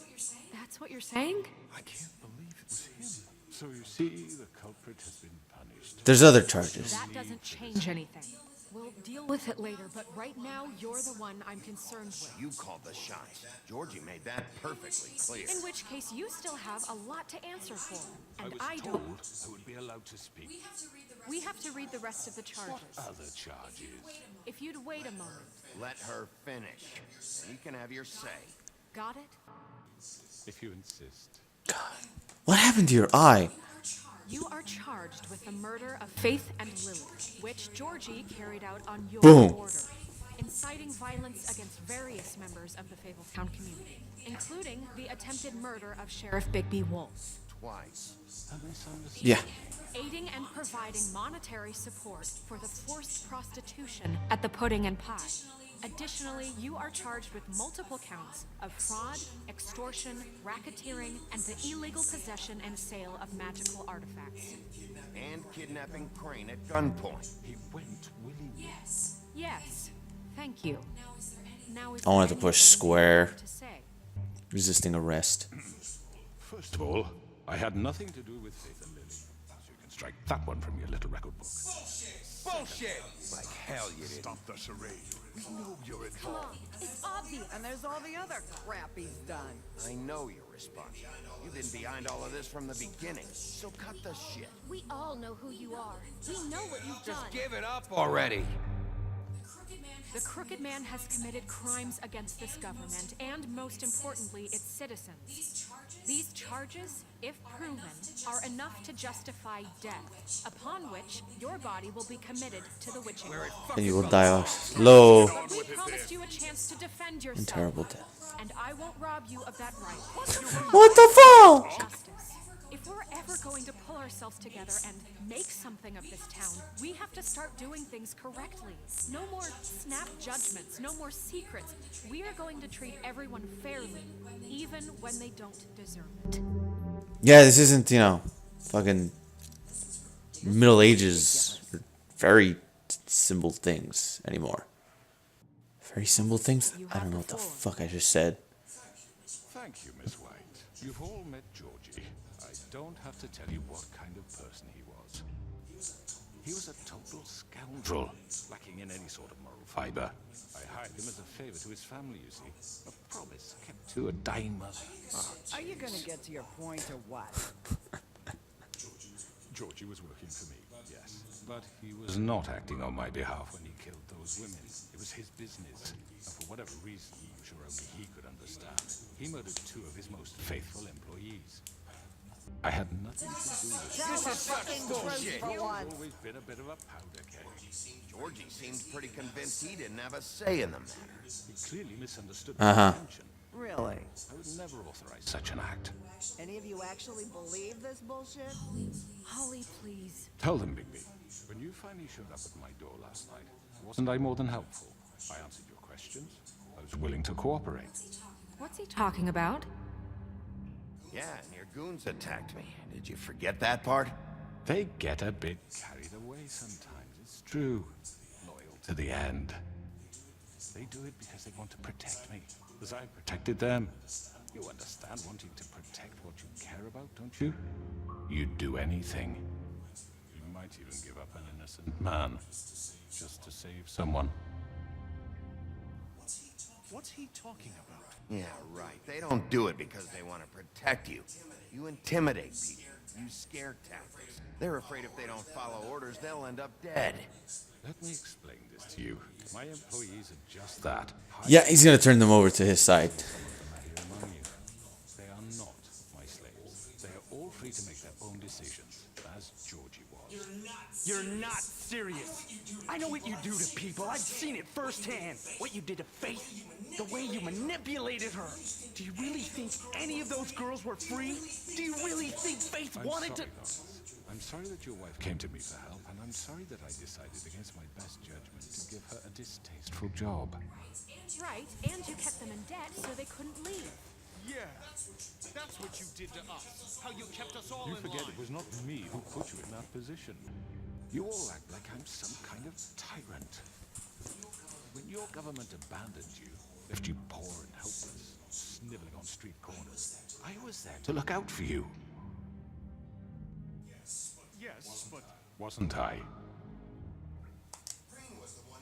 That's what you're saying? I can't believe it was him. So you see, the culprit has been punished. There's other charges. That doesn't change anything. We'll deal with it later, but right now, you're the one I'm concerned with. You called the shots. Georgie made that perfectly clear. In which case, you still have a lot to answer for. And I was don't. told I would be allowed to speak. We have to read the rest of the charges. Other charges. If you'd wait a moment. Let her finish. And you can have your say. Got it? If you insist. What happened to your eye? You are charged with the murder of Faith and Lily, which Georgie carried out on your Boom. order, inciting violence against various members of the Fabletown community, including the attempted murder of Sheriff Bigby Wolf. Twice. Yeah. Aiding and providing monetary support for the forced prostitution at the Pudding and Pie. Additionally, you are charged with multiple counts of fraud, extortion, racketeering, and the illegal possession and sale of magical artifacts. And kidnapping Crane at gunpoint. He went willingly. Yes. Thank you. Now is I wanted to there push anything square. you want to say? Resisting arrest. First of all, I had nothing to do with Faith and Lily. So you can strike that one from your little record book. Bullshit! Like hell you didn't. Stop the charade. We know you're Come involved. on, it's obvious. And there's all the other crap he's done. I know you're responsible. You've been behind all of this from the beginning. So cut the shit. We all know who you are. We know what you've done. Just give it up already. The Crooked Man has committed crimes against this government and, most importantly, its citizens. These charges, if proven, are enough to justify death, upon which your body will be committed to the witching well. And you will die a slow But we promised you a chance to defend yourself. and terrible death. And I won't rob you of that right. What the fuck? Justice. If we're ever going to pull ourselves together and make something of this town, we have to start doing things correctly. No more snap judgments, no more secrets. We are going to treat everyone fairly, even when they don't deserve it. Yeah, this isn't, fucking Middle Ages. Very simple things anymore. Very simple things? I don't know what the fuck I just said. Thank you, Miss White. You've all met Georgie. I don't have to tell you what kind of person he was. He was a total scoundrel, lacking in any sort of moral fiber. I hired him as a favor to his family, you see. A promise kept to a dying mother. Are you gonna get to your point or what? Georgie was working for me, yes. But he was not acting on my behalf when he killed those women. It was his business. And for whatever reason, I'm sure only he could understand, he murdered 2 of his most faithful employees. I had nothing to do with it. This is such bullshit. He's always been a bit of a powder keg. Georgie seemed pretty convinced he didn't have a say in the matter. He clearly misunderstood Uh-huh. my intention. Really? I would never authorize such an act. Any of you actually believe this bullshit? Holly, please. Tell them, Bigby. When you finally showed up at my door last night, wasn't I more than helpful? I answered your questions. I was willing to cooperate. What's he talking about? Yeah, and your goons attacked me. Did you forget that part? They get a bit carried away sometimes, it's true. Loyal to the end. They do it because they want to protect me, as I protected them. You understand wanting to protect what you care about, don't you? You'd do anything. You might even give up an innocent man, just to save someone. What's he talking about? Yeah, right. They don't do it because they want to protect you. You intimidate people. Use scare tactics. They're afraid if they don't follow orders, they'll end up dead. Let me explain this to you. My employees are just that. Yeah, he's gonna turn them over to his side. Here among you. They are not my slaves. They are all free to make their own decisions, as Georgie was. You're not serious. I know what you do to people. I've seen it firsthand. What you did to Faith. The way you manipulated her. Do you really think any of those girls were free? Do you really think Faith wanted to... I'm sorry that your wife came to me for help, and I'm sorry that I decided against my best judgment to give her a distasteful job. Right, and you kept them in debt so they couldn't leave. Yeah, that's what you did to us. How you kept us all You in forget line. it was not me who put you in that position. You all act like I'm some kind of tyrant. When your government abandoned you, left you poor and helpless, sniveling on street corners, I was there to look out for you. Yes, but... Wasn't I?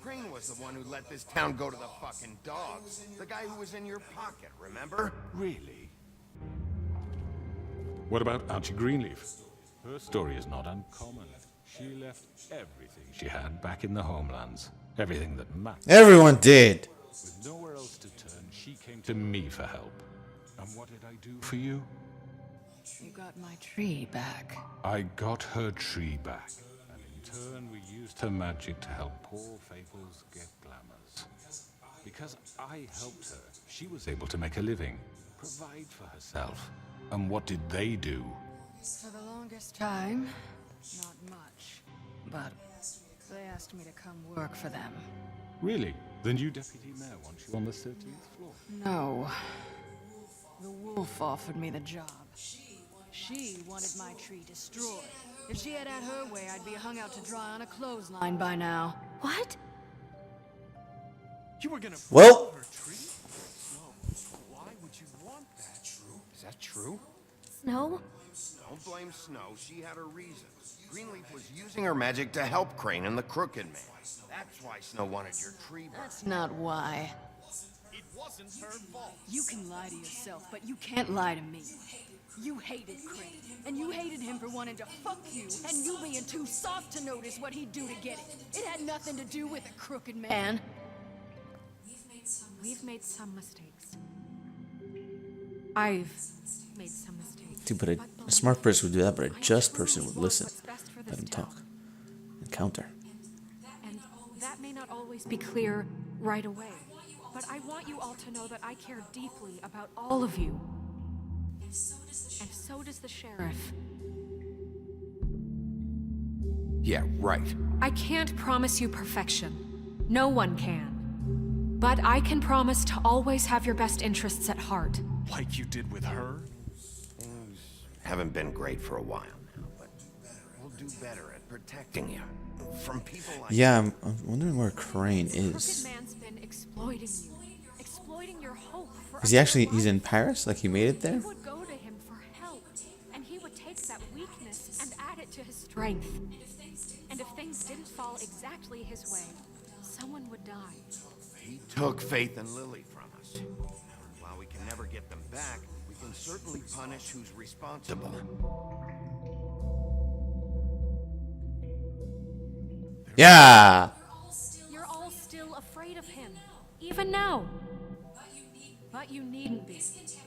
Crane was the one who let this town go to the fucking dogs. The guy who was in your pocket, remember? Really? What about Auntie Greenleaf? Her story is not uncommon. She left everything she had back in the homelands. Everything that mattered. Everyone did. With nowhere else to turn, she came to me for help. And what did I do for you? You got my tree back. I got her tree back. And in turn, we used her magic to help poor Fables get glamours. Because I helped her, she was able to make a living, provide for herself. And what did they do? For the longest time, not much. But they asked me to come work for them. Really? The new deputy mayor wants you on the 13th floor? No. The wolf offered me the job. She wanted my tree destroyed. If she had her way, I'd be hung out to dry on a clothesline by now. What? You were gonna Well, her tree? No. Why would you want that? Is that true? Snow? Don't blame Snow. She had her reasons. Greenleaf was using her magic to help Crane and the Crooked Man. That's why Snow wanted your tree burned. That's not why. It wasn't her fault. You can lie to yourself, but you can't lie to me. You hated Crane, and you hated him for wanting to fuck you, and you being too soft to notice what he'd do to get it. It had nothing to do with a crooked man. We've made some mistakes. I've made some mistakes. Dude, but a smart person would do that, but a just person would listen. Let him talk. And counter. And that may not always be clear right away. But I want you all to know that I care deeply about all of you. And so does the sheriff. Yeah, right. I can't promise you perfection. No one can. But I can promise to always have your best interests at heart. Like you did with her? Things haven't been great for a while now, but we'll do better at protecting you. From people like Yeah, I'm wondering where Crane Crooked is. Man's been exploiting you. Exploiting your hope for Is he actually, he's in Paris? Like he made it there? You would go to him for help, and he would take that weakness and add it to his strength. And if things didn't fall exactly his way, someone would die. He took Faith and Lily from us. While we can never get them back, we can certainly punish who's responsible. Yeah! You're all still afraid of him, even now. But you needn't be.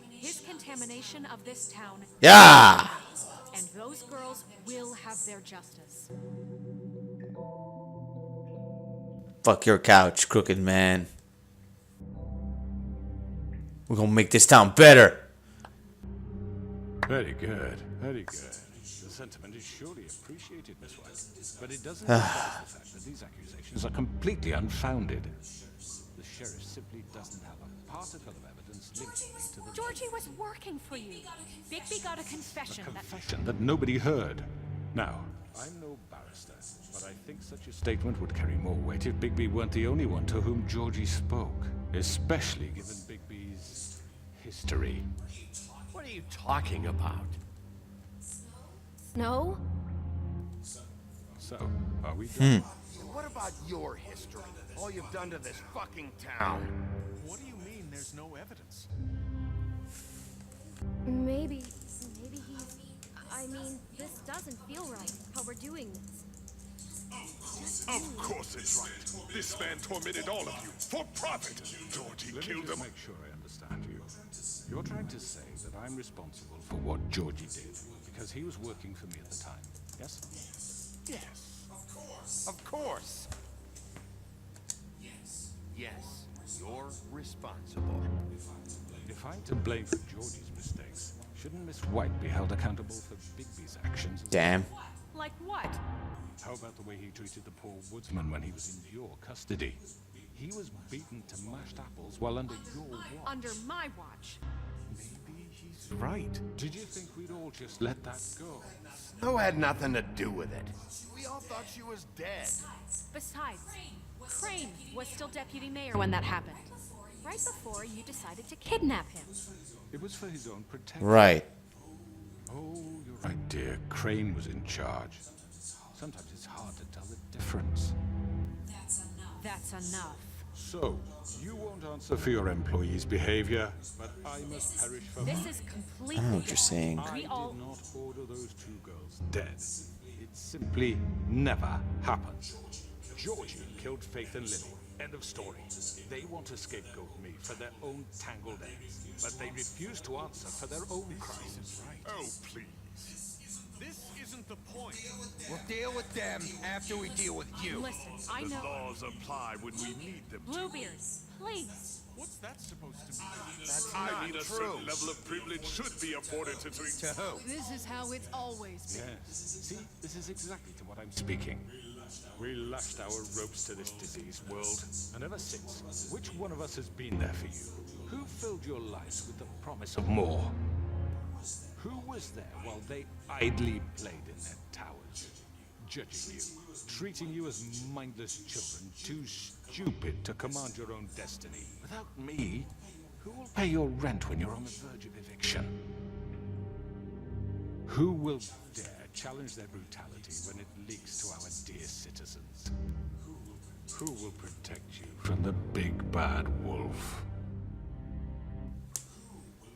His contamination of this town, Yeah! and those girls will have their justice. Fuck your couch, crooked man. We're gonna make this town better. Very good, very good. The sentiment is surely appreciated, Miss White. But it doesn't disguise the fact that these accusations are completely unfounded. The sheriff simply doesn't have a particle of evidence linking me to the Georgie was working for you. Bigby got a confession. confession that nobody heard. Now, I'm no barrister, but I think such a statement would carry more weight if Bigby weren't the only one to whom Georgie spoke, especially given Bigby's history. What are you talking about? Snow? So, are we done? And what about your history? All you've done to this fucking town. What do you mean there's no evidence? Maybe he's... I mean, this doesn't feel right, how we're doing this. Of course it's right. This man tormented all of you for profit. Georgie Let me killed just him. make sure I understand you. You're trying to say that I'm responsible for what Georgie did because he was working for me at the time, yes? Yes. Of course. Yes, you're responsible. If I'm to blame for Georgie's mistakes, shouldn't Miss White be held accountable for Bigby's actions? Damn. Like what? How about the way he treated the poor woodsman when he was in your custody? He was beaten to mashed apples while under your watch. Under my watch. Maybe he's right. Did you think we'd all just let that go? Snow had nothing to do with it. We all thought she was dead. Besides, Crane was still deputy mayor when that happened. Right before you decided to kidnap him. It was for his own protection. Right. Oh, you're right, dear. Crane was in charge. Sometimes it's hard to tell the difference. That's enough. So, you won't answer for your employees' behavior, but I must perish for This mine. is I completely don't know what you're saying. I We did all... not order those two girls dead. It simply never happened. Georgie killed Faith and Lily. End of story. They want to scapegoat me for their own tangled ends, but they refuse to answer for their own crimes. Oh, please. This isn't the point. We'll deal with them after we deal with you. Listen, I The know... laws apply when we need them to. Bluebeard, please. What's that supposed to mean? That's I not mean, a true. certain level of privilege should be afforded to To who? This is how it's always been. Yes. See, this is exactly to what I'm speaking. We lashed our ropes to this diseased world, and ever since, which one of us has been there for you? Who filled your lives with the promise of more? Who was there while they idly played in their towers, judging you, treating you as mindless children, too stupid to command your own destiny? Without me, who will pay your rent when you're on the verge of eviction? Who will dare challenge their brutality when it leaks to our dear citizens? Who will protect you from the big bad wolf?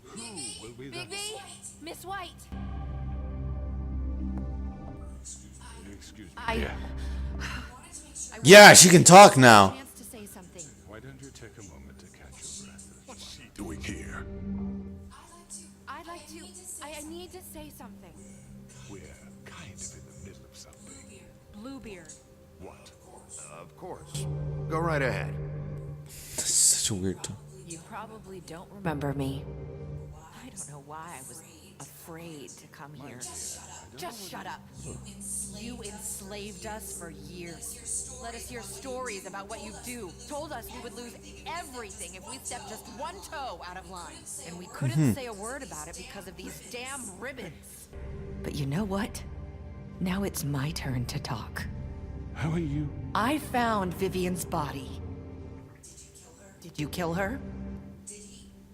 Who will be the... Bigby! Miss White! Excuse me, I- dear. Yeah, she can talk now. Chance to say something. Why don't you take a moment to catch your breath? What's she doing here? I'd like to... I need to say something. We're kind of in the middle of something. Bluebeard. What? Of course. Go right ahead. Such a weird tone. You probably don't remember me. I don't know why I was afraid to come here. Just shut up. You enslaved us for years. Let us hear stories about what you do. Told us we would lose everything if we stepped just one toe out of line. And we couldn't say a word about it because of these damn ribbons. But you know what? Now it's my turn to talk. How are you? I found Vivian's body. Did you kill her?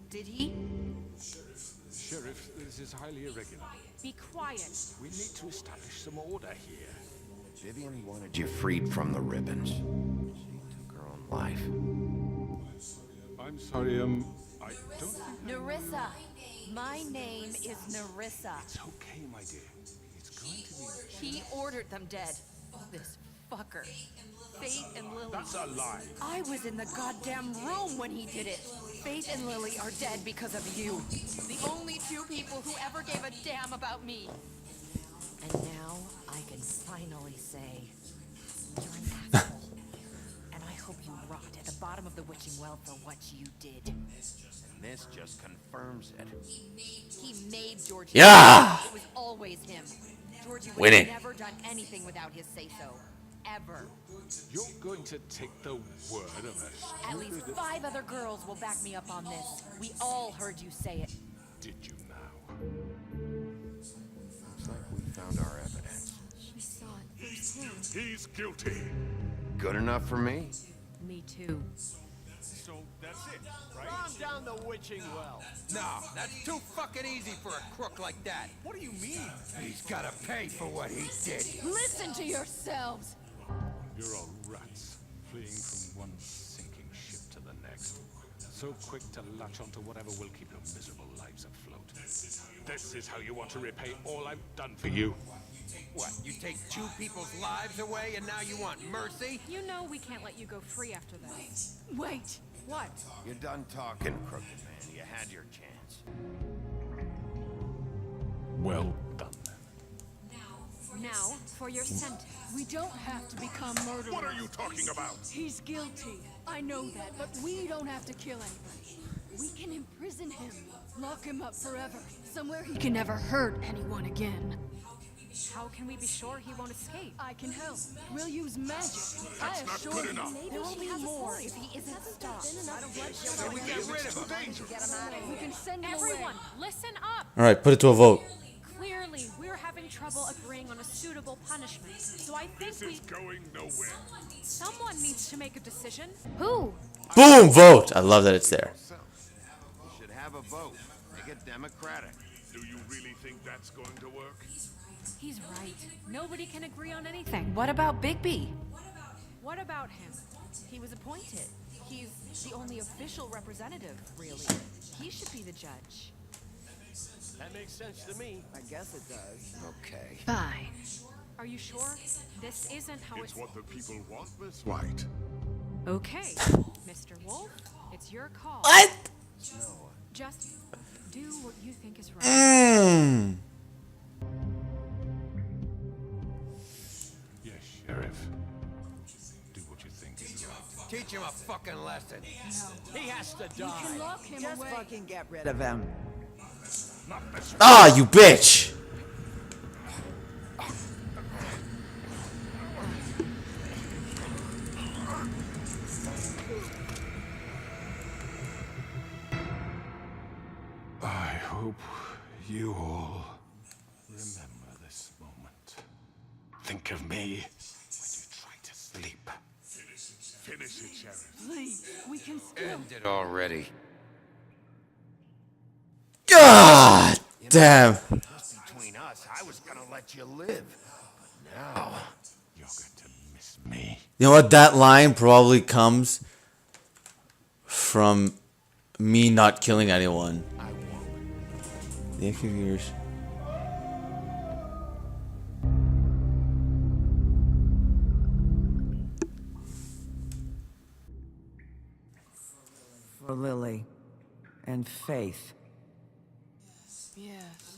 Did he? Sheriff, this is highly irregular. Be quiet. We need to establish some order here. Vivian wanted you freed from the ribbons. She took her own life. I'm sorry, I don't think... Nerissa. My name is Nerissa. It's okay, my dear. It's going to be... He ordered them dead. This fucker. Faith and Lily. That's a lie. I was in the goddamn room when he did it. Faith and Lily are dead because of you. The only two people who ever gave a damn about me. And now I can finally say, you're an asshole. And I hope you rot at the bottom of the witching well for what you did. This just confirms it. He made Georgie. Yeah! It was always him. Georgie would Winning. have never done anything without his say-so. Ever. You're going to take the word of a At least 5 other girls will back me up on this. We all heard you say it. Did you now? Looks like we found our evidence. She saw it firsthand. He's guilty. Good enough for me? Me too. So that's it, right? Calm down the witching well. No, that's too fucking easy for a crook like that. What do you mean? He's gotta pay for what he did. Listen to yourselves. You're all rats, fleeing from one sinking ship to the next. So quick to latch onto whatever will keep your miserable lives afloat. This is how you want to repay all I've done for you. What, you take 2 people's lives away and now you want mercy? You know we can't let you go free after that. Wait. What? You're done talking, crooked man. You had your chance. Well done. Now, for your sentence. We don't have to become murderers. What are you talking about? He's guilty. I know that, but we don't have to kill anybody. We can imprison him, lock him up forever, somewhere he can never hurt anyone again. How can we be sure he won't escape? I can help. We'll use magic. I That's not assure good you. enough. There will be more if he isn't stopped. So we get rid of him. We can send him Everyone, away. listen up! Alright, put it to a vote. Clearly, we're having trouble agreeing on a suitable punishment. So I think This is going nowhere. someone needs to make a decision. Who? Boom! Vote! I love that it's there. So, we should have a vote. Make it democratic. Do you really think that's going to work? He's right. Nobody can agree on anything. What about Bigby? What about him? He was appointed. He's the only official representative, really. He should be the judge. That makes sense to me. I guess it does. Okay. Fine. Are you sure? This isn't how It's it's... what the people want, Miss White. Okay, Mr. Wolf, it's your call. What? Just do what you think is right. Mmm. Yes, Sheriff. Do what you think is right. Teach him a fucking lesson. He has to You die. can lock him Just away. fucking get rid of him. Not this Ah, you bitch! I hope you all remember this moment. Think of me when you try to sleep. Finish it, Sheriff. Please, we can still. End it already. God damn. Just between us, I was gonna let you live. But now... You're going to miss me. You know what? That line probably comes from me not killing anyone. I won't. The few years. For Lily. And Faith. Yes,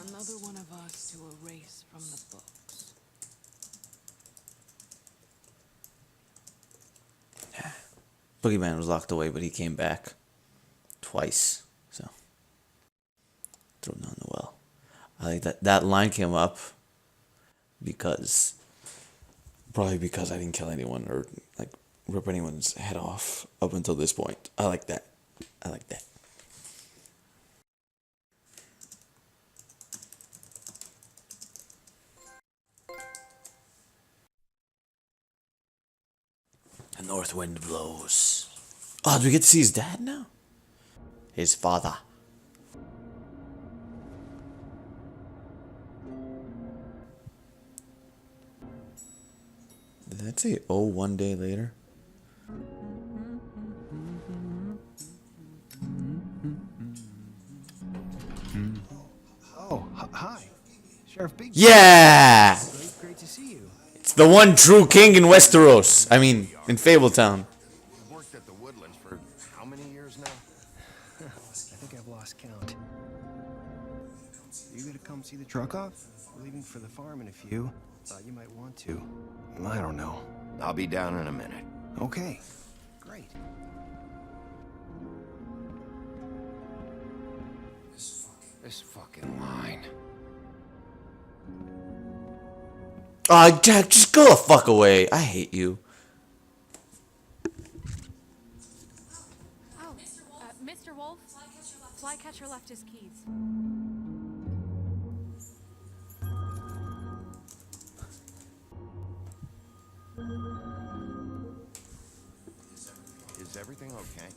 another one of us to erase from the books. Boogeyman was locked away, but he came back twice. So throw him down the well. I like that line came up because probably because I didn't kill anyone or like rip anyone's head off up until this point. I like that. I like that. The north wind blows. Oh, do we get to see his dad now? His father. Did that say, oh, 1 day later? Oh, hi. Sheriff Big. Yeah! Great to see you. It's the one true king in Westeros. I mean, in Fabletown. You've worked at the Woodlands for how many years now? I think I've lost count. You gonna come see the truck off? We're leaving for the farm in a few. Thought you might want to. I don't know. I'll be down in a minute. Okay. Great. This fucking line. Aw, Jack, just go the fuck away. I hate you. Oh, Mr. Wolf, Flycatcher left his keys. Is everything okay?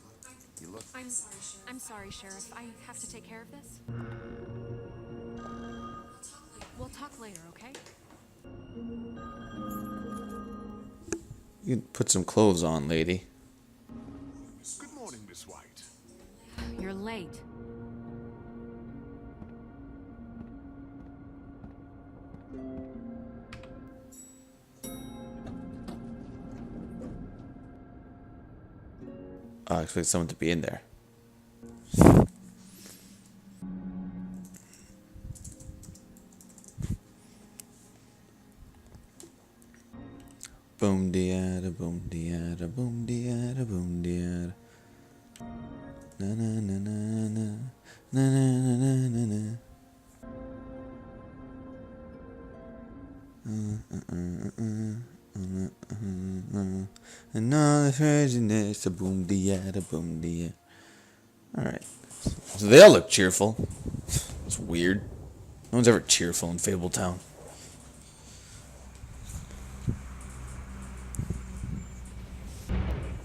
You look... I'm sorry, Sheriff. I have to take care of this. We'll talk later, okay? You can put some clothes on, lady. Good morning, Miss White. You're late. I expect someone to be in there. Boom diada, boom diada, boom diada, boom diada. Na na na na na na na na na na. And all the craziness, a boom diada, boom diada. Alright. So they all look cheerful. It's weird. No one's ever cheerful in Fabletown.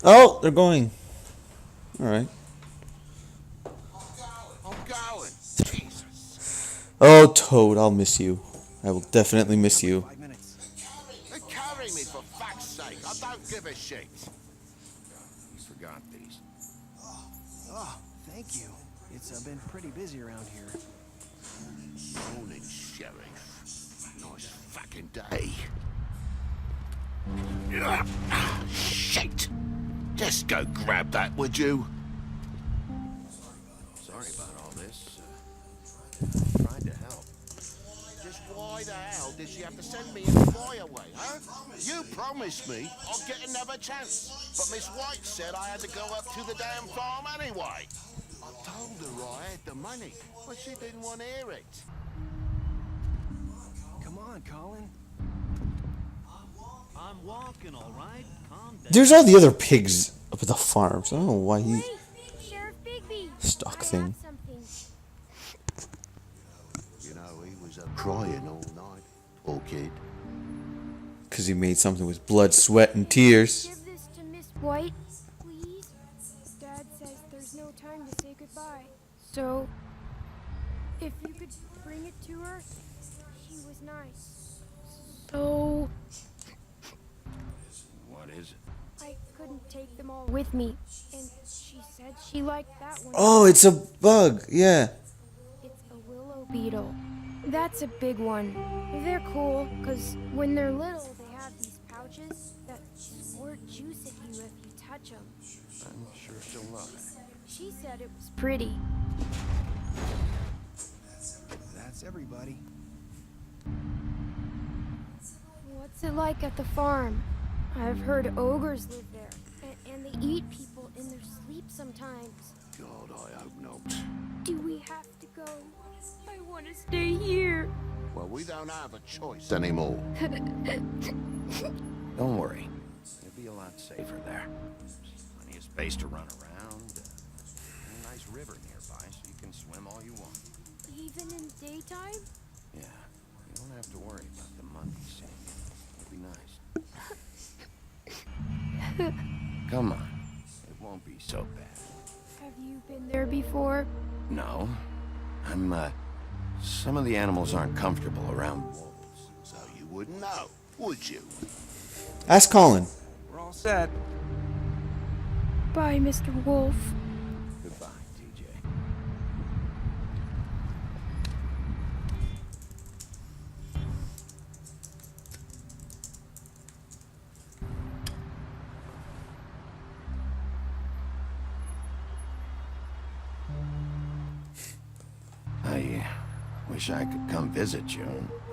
Oh, they're going. Alright. I'm going. Jesus. Oh, Toad, I'll miss you. I will definitely miss you. Carry me, for fuck's sake. I don't give a shit. You forgot these. Oh, thank you. It's been pretty busy around here. Morning, Sheriff. Nice fucking day. Shit! Just go grab that, would you? Sorry about all this. Tried to help. Just why the hell did she have to send me and the boy away, huh? You promised me I'd get another chance, but Miss White said I had to go up to the damn farm anyway. I told her I had the money, but she didn't want to hear it. Come on, Colin. I'm walking, all right. Calm down. There's all the other pigs up at the farm, so I don't know why he... Sheriff Bigby. Stock thing. You know, he was up crying all night, poor kid. Because he made something with blood, sweat, and tears. Give this to Miss White, please. Dad says there's no time to say goodbye. So, if you could bring it to her, she was nice. So... What is it? I couldn't take them all with me, and she said she liked that one. Oh, it's a bug, yeah. It's a willow beetle. That's a big one. They're cool, because when they're little, they have these pouches that squirt juice at you if you touch them. I'm sure she'll love it. She said it was pretty. That's everybody. What's it like at the farm? I've heard ogres live there, and they eat people in their sleep sometimes. God, I hope not. Do we have to go? I want to stay here. Well, we don't have a choice anymore. Don't worry. You'll be a lot safer there. Plenty of space to run around. And a nice river nearby, so you can swim all you want. Even in daytime? Yeah, you don't have to worry about the money, see? It'll be nice. Come on. It won't be so bad. Have you been there before? No. Some of the animals aren't comfortable around wolves, so you wouldn't know, would you? Ask Colin. We're all set. Bye, Mr. Wolf. Goodbye, TJ. I wish I could come visit you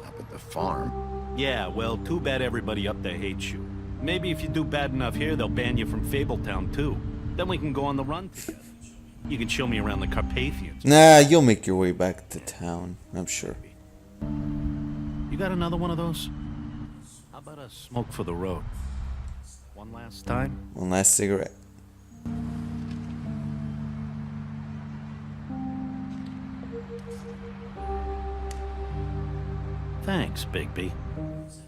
up at the farm. Yeah, well, too bad everybody up there hates you. Maybe if you do bad enough here, they'll ban you from Fabletown, too. Then we can go on the run together. You can show me around the Carpathians. Nah, you'll make your way back to town, I'm sure. You got another one of those? How about a smoke for the road? One last time? One last cigarette. Thanks, Bigby.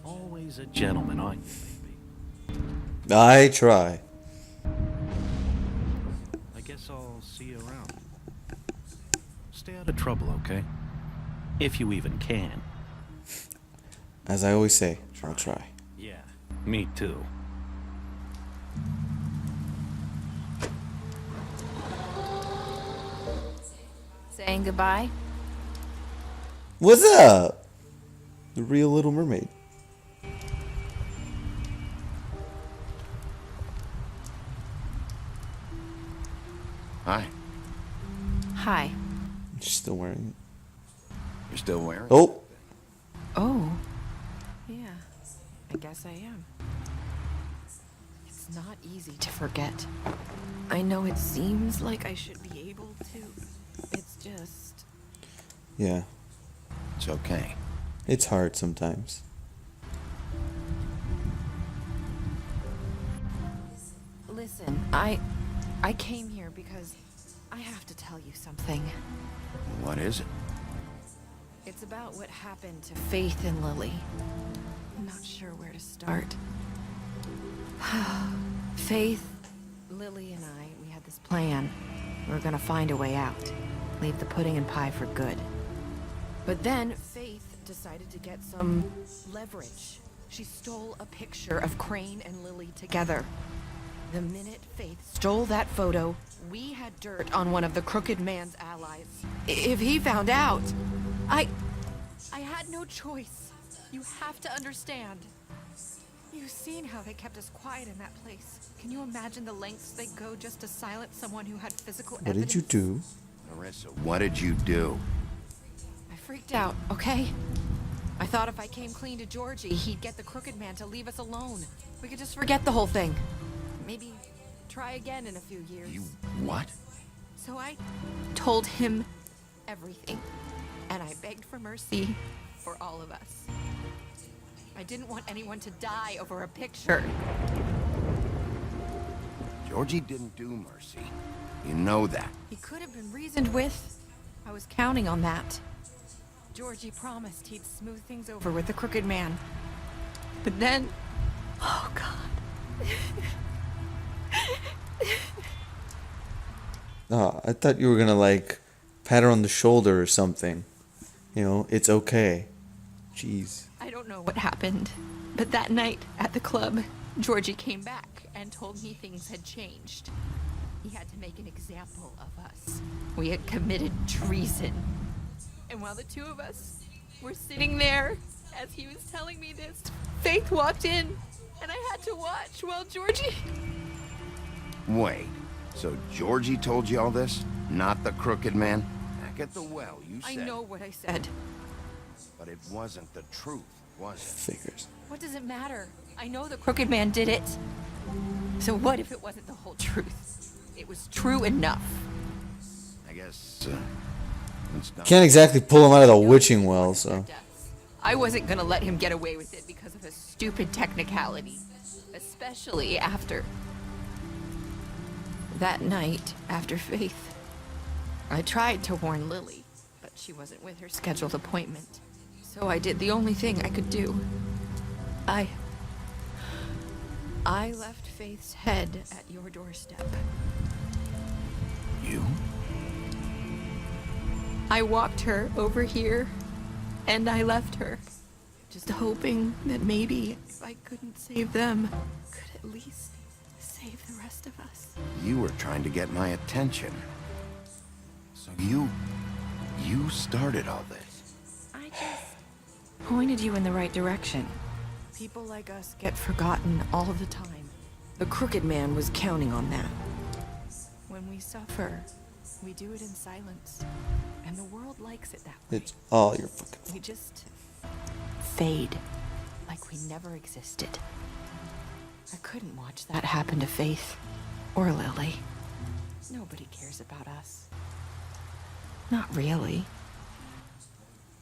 Always a gentleman, aren't you, Bigby? I try. I guess I'll see you around. Stay out of trouble, okay? If you even can. As I always say, I'll try. Yeah, me too. Saying goodbye? What's up? The real Little Mermaid. Hi. Hi. She's still wearing it. You're still wearing it? Oh. Oh. Yeah. I guess I am. It's not easy to forget. I know it seems like I should be able to. It's just... Yeah. It's okay. It's hard sometimes. Listen, I came here because I have to tell you something. What is it? It's about what happened to Faith and Lily. I'm not sure where to start. Faith, Lily, and we had this plan. We were gonna find a way out. Leave the pudding and pie for good. But then Faith decided to get some leverage. She stole a picture of Crane and Lily together. The minute Faith stole that photo, we had dirt on one of the Crooked Man's allies. If he found out, I had no choice. You have to understand. You've seen how they kept us quiet in that place. Can you imagine the lengths they go just to silence someone who had physical What evidence? did you do? Marissa, what did you do? I freaked out, okay? I thought if I came clean to Georgie, he'd get the Crooked Man to leave us alone. We could just forget the whole thing. Maybe try again in a few years. You what? So I told him everything. And I begged for mercy for all of us. I didn't want anyone to die over a picture. Georgie didn't do mercy. You know that. He could have been reasoned with. I was counting on that. Georgie promised he'd smooth things over with the Crooked Man. But then... Oh, God. Oh, I thought you were gonna like pat her on the shoulder or something. You know, it's okay. Jeez. I don't know what happened, but that night at the club, Georgie came back and told me things had changed. He had to make an example of us. We had committed treason. And while the two of us were sitting there, as he was telling me this, Faith walked in, and I had to watch while Georgie... Wait, so Georgie told you all this? Not the Crooked Man? Back at the well, you said... I know what I said. But it wasn't the truth, was it? Figures. What does it matter? I know the Crooked Man did it. So what if it wasn't the whole truth? It was true enough. I guess, it's not... Can't exactly pull him out of the witching well, so... I wasn't gonna let him get away with it because of a stupid technicality. Especially after... That night, after Faith, I tried to warn Lily, but she wasn't with her scheduled appointment. So I did the only thing I could do. I left Faith's head at your doorstep. You? I walked her over here, and I left her, just hoping that maybe if I couldn't save them, could at least save the rest of us. You were trying to get my attention. So you started all this. I just pointed you in the right direction. People like us get forgotten all the time. The Crooked Man was counting on that. When we suffer, we do it in silence. And the world likes it that way. It's all your fucking... We just fade like we never existed. I couldn't watch that happen to Faith or Lily. Nobody cares about us. Not really.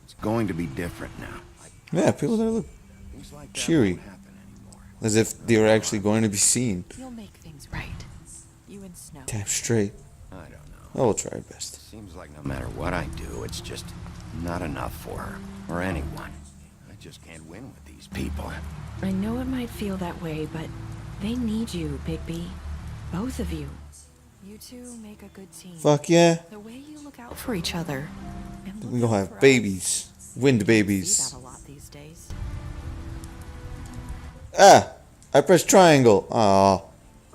It's going to be different now. Yeah, people there look Things like that cheery. won't happen anymore. As if they were actually going to be seen. You'll make things right. You and Snow. Tap straight. I don't know. I will try our best. Seems like no matter what I do, it's just not enough for her or anyone. I just can't win with these people. I know it might feel that way, but they need you, Bigby. Both of you. You two make a good team. Fuck yeah. The way you look out for each other. And We gonna have babies. Wind see babies. that a lot these days. Ah! I pressed triangle. Aw.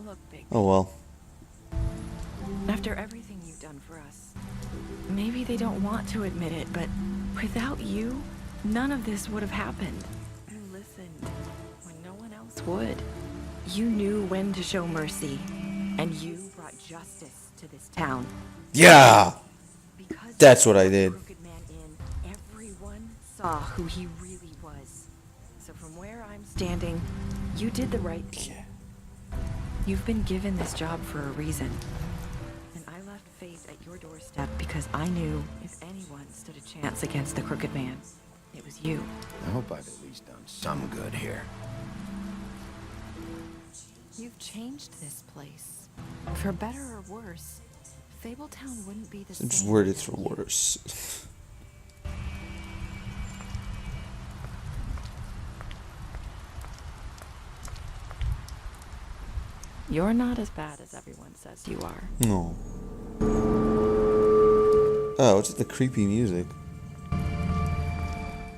Look, Bigby. Oh well. After everything you've done for us, maybe they don't want to admit it, but without you, none of this would have happened. You listened when no one else would. You knew when to show mercy, and you brought justice to this town. Yeah! Because That's what I did. Crooked Man in, everyone saw who he really was. So from where I'm standing, you did the right thing. You've been given this job for a reason. And I left Faith at your doorstep because I knew if anyone stood a chance against the Crooked Man, it was you. I hope I've at least done some good here. You've changed this place. For better or worse, Fabletown wouldn't be the I just same. worded for worse. You're not as bad as everyone says you are. No. Oh, it's the creepy music.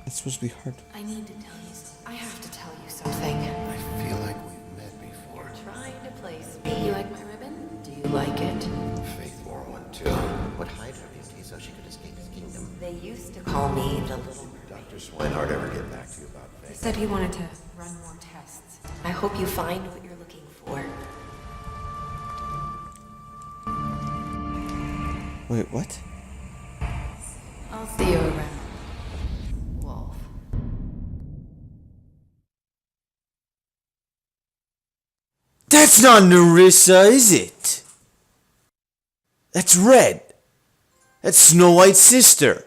It's supposed to be hard. I need to tell you something. I have to tell you something. I feel like we've met before. Trying to place You me. like my ribbon? Do you like it? Faith wore one too. Would hide her beauty so she could escape his kingdom. They used to call me the Little Mermaid. Dr. Swinehart ever get back to you about He Faith? said he wanted to run more tests. I hope you find what you're looking for. Wait, what? I'll see you around, Wolf. That's not Nerissa, is it? That's Red. That's Snow White's sister.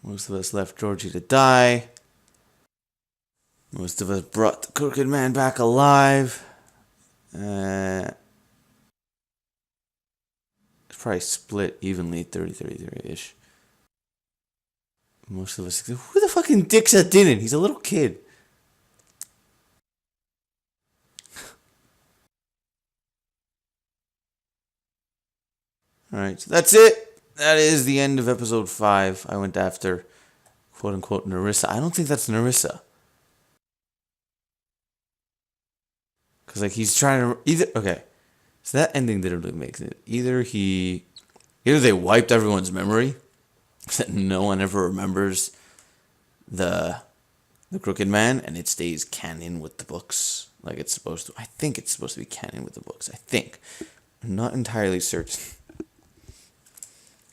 Most of us left Georgie to die. Most of us brought the Crooked Man back alive. It's probably split evenly, 30-33-ish. Most of us... Who the fucking dicks that didn't? He's a little kid. Alright, so that's it. That is the end of episode 5. I went after, quote-unquote, Nerissa. I don't think that's Nerissa. Because, like, he's trying to... Either... Okay. So that ending didn't really make sense. Either they wiped everyone's memory, that no one ever remembers the Crooked Man, and it stays canon with the books, like it's supposed to. I think it's supposed to be canon with the books. I think. I'm not entirely certain.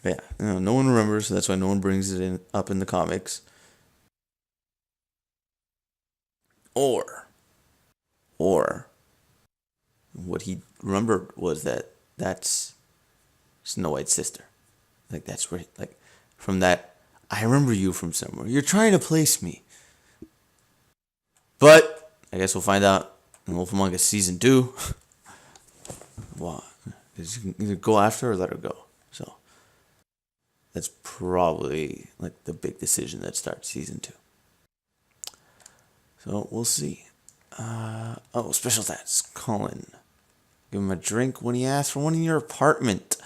But yeah, no one remembers, so that's why no one brings it up in the comics. Or what he remembered was that's Snow White's sister. Like, that's where, like, from that, I remember you from somewhere. You're trying to place me. But I guess we'll find out in Wolf Among Us Season 2. Well, you can either go after or let her go. So that's probably, like, the big decision that starts Season 2. So we'll see. Special thanks, Colin. Give him a drink when he asked for one in your apartment.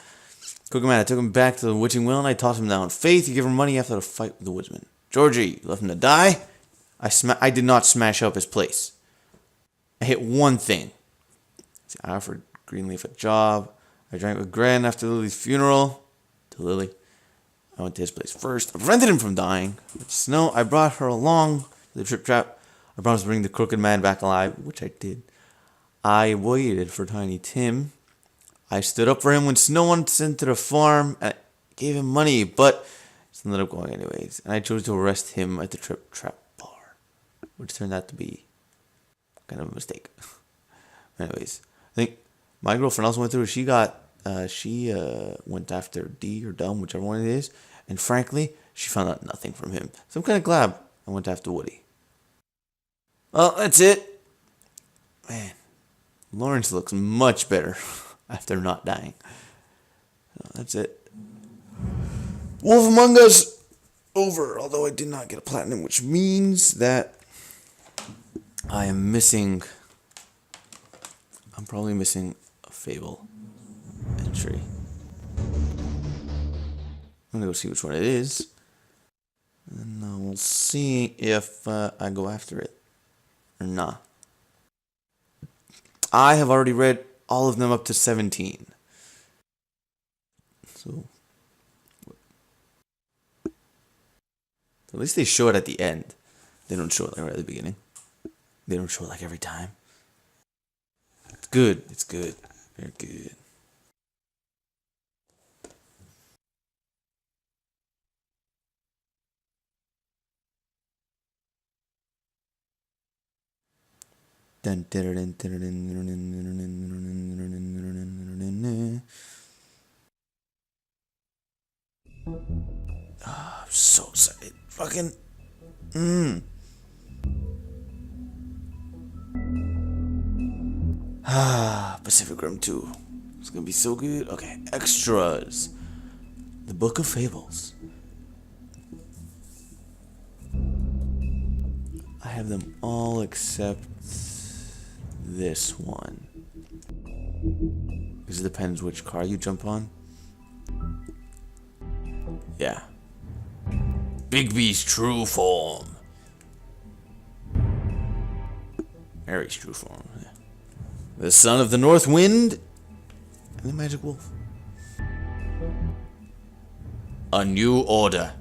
Cookie Man, I took him back to the witching well and I tossed him down. Faith, you give him money after the fight with the woodsman. Georgie, you left him to die. I did not smash up his place. I hit one thing. See, I offered Greenleaf a job. I drank with Gran after Lily's funeral. To Lily. I went to his place first. I prevented him from dying. With Snow, I brought her along to the trip trap. I promised to bring the Crooked Man back alive, which I did. I waited for Tiny Tim. I stood up for him when Snow wanted to send to the farm. And I gave him money, but he ended up going anyways. And I chose to arrest him at the Trip Trap bar. which turned out to be kind of a mistake. Anyways, I think my girlfriend also went through it. She went after D or Dumb, whichever one it is, and frankly, she found out nothing from him. So I'm kind of glad I went after Woody. Well, that's it. Man, Lawrence looks much better after not dying. So that's it. Wolf Among Us over, although I did not get a platinum, which means that I'm probably missing a Fable entry. I'm gonna go see which one it is, and we'll see if I go after it or not. I have already read all of them up to 17. So at least they show it at the end. They don't show it like right at the beginning. They don't show it like every time. It's good. It's good. Very good. Oh, I'm so excited. Fucking. Pacific Rim 2. It's gonna be so good. Okay, extras. The Book of Fables. I have them all except this one. Because it depends which car you jump on. Yeah. Bigby's true form. Mary's true form. Yeah. The son of the North Wind and the Magic Wolf. A New Order.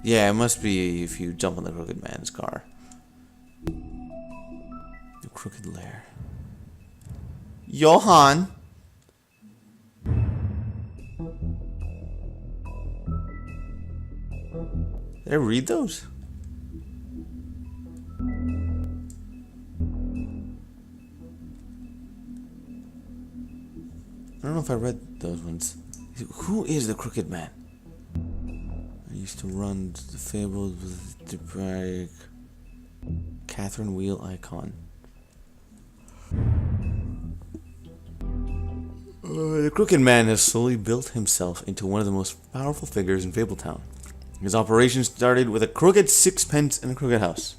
Yeah, it must be if you jump on the Crooked Man's car. The Crooked Lair. Johan! Did I read those? I don't know if I read those ones. Who is the Crooked Man? I used to run the Fables with the bag. Catherine Wheel Icon. The Crooked Man has slowly built himself into one of the most powerful figures in Fabletown. His operation started with a crooked sixpence and a crooked house.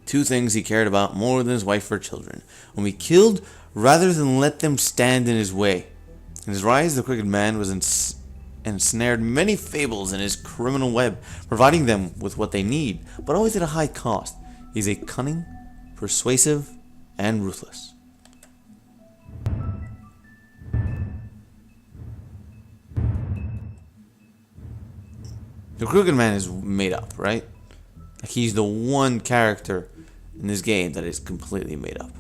Two things he cared about more than his wife or children, whom he killed rather than let them stand in his way. In his rise, the Crooked Man was ensnared many fables in his criminal web, providing them with what they need, but always at a high cost. He's a cunning, persuasive, and ruthless. The Crooked Man is made up, right? Like he's the one character in this game that is completely made up.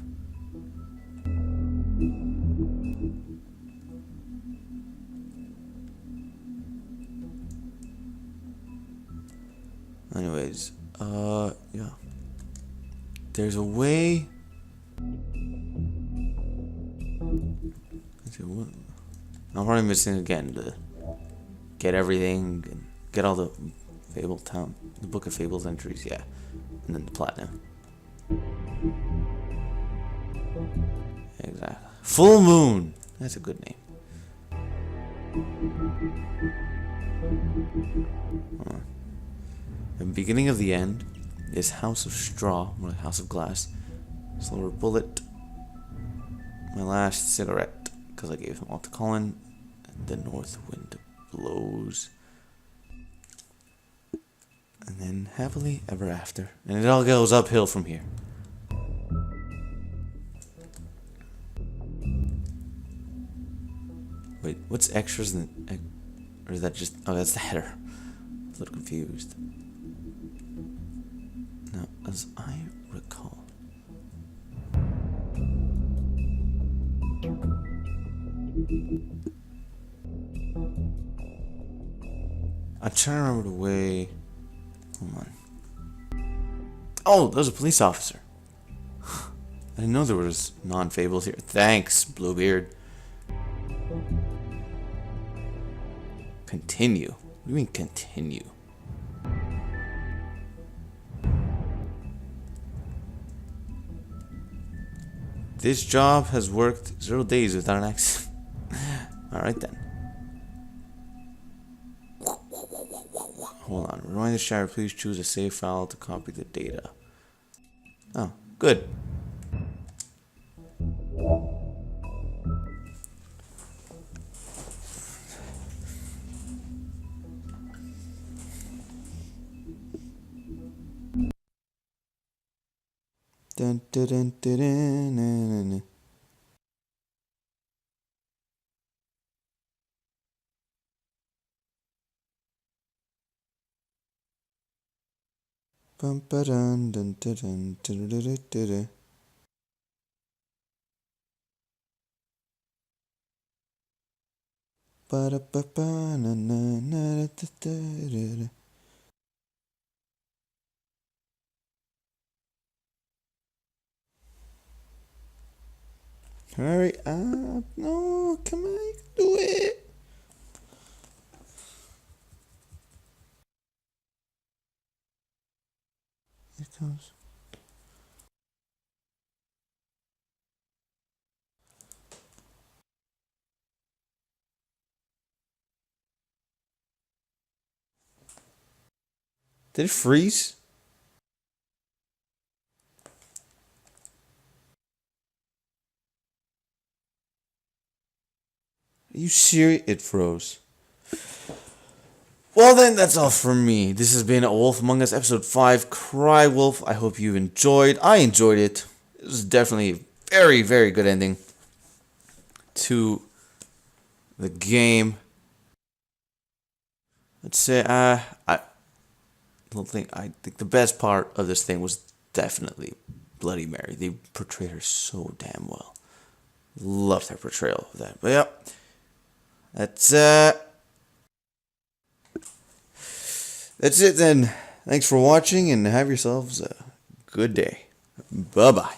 Anyways, yeah. There's a way. Let's see, what? I'm probably missing again to get everything and get all the Fabletown, the Book of Fables entries, yeah, and then the platinum. Exactly. Full Moon. That's a good name. The beginning of the end is House of Straw, or House of Glass. Silver Bullet. My last cigarette, because I gave them all to Colin. And the North Wind Blows. And then Happily Ever After. And it all goes uphill from here. Wait, what's extras and or is that just oh that's the header. I'm a little confused. Now, as I recall. trying to remember the way. Hold on. Oh, there's a police officer. I didn't know there was non-fables here. Thanks, Bluebeard. Continue. What do you mean continue? This job has worked 0 days without an accident. Alright then. Hold on. Rewind the shadow. Please choose a save file to copy the data. Oh, good. Dun, dun, dun, dun, dun, dun, dun. Bum, ba, dun, dun, dun, dun, dun, dun, dun, dun, dun. Ba, da, ba, ba, na, na, na, da, da, da, da, da. Hurry up. No, come on, you can do it. Here it comes. Did it freeze? Are you serious? It froze. Well then, that's all from me. This has been A Wolf Among Us Episode 5, Cry Wolf. I hope you enjoyed. I enjoyed it. It was definitely a very, very good ending to the game. Let's say, I think the best part of this thing was definitely Bloody Mary. They portrayed her so damn well. Loved her portrayal of that. But yeah, that's it then. Thanks for watching and have yourselves a good day. Bye bye.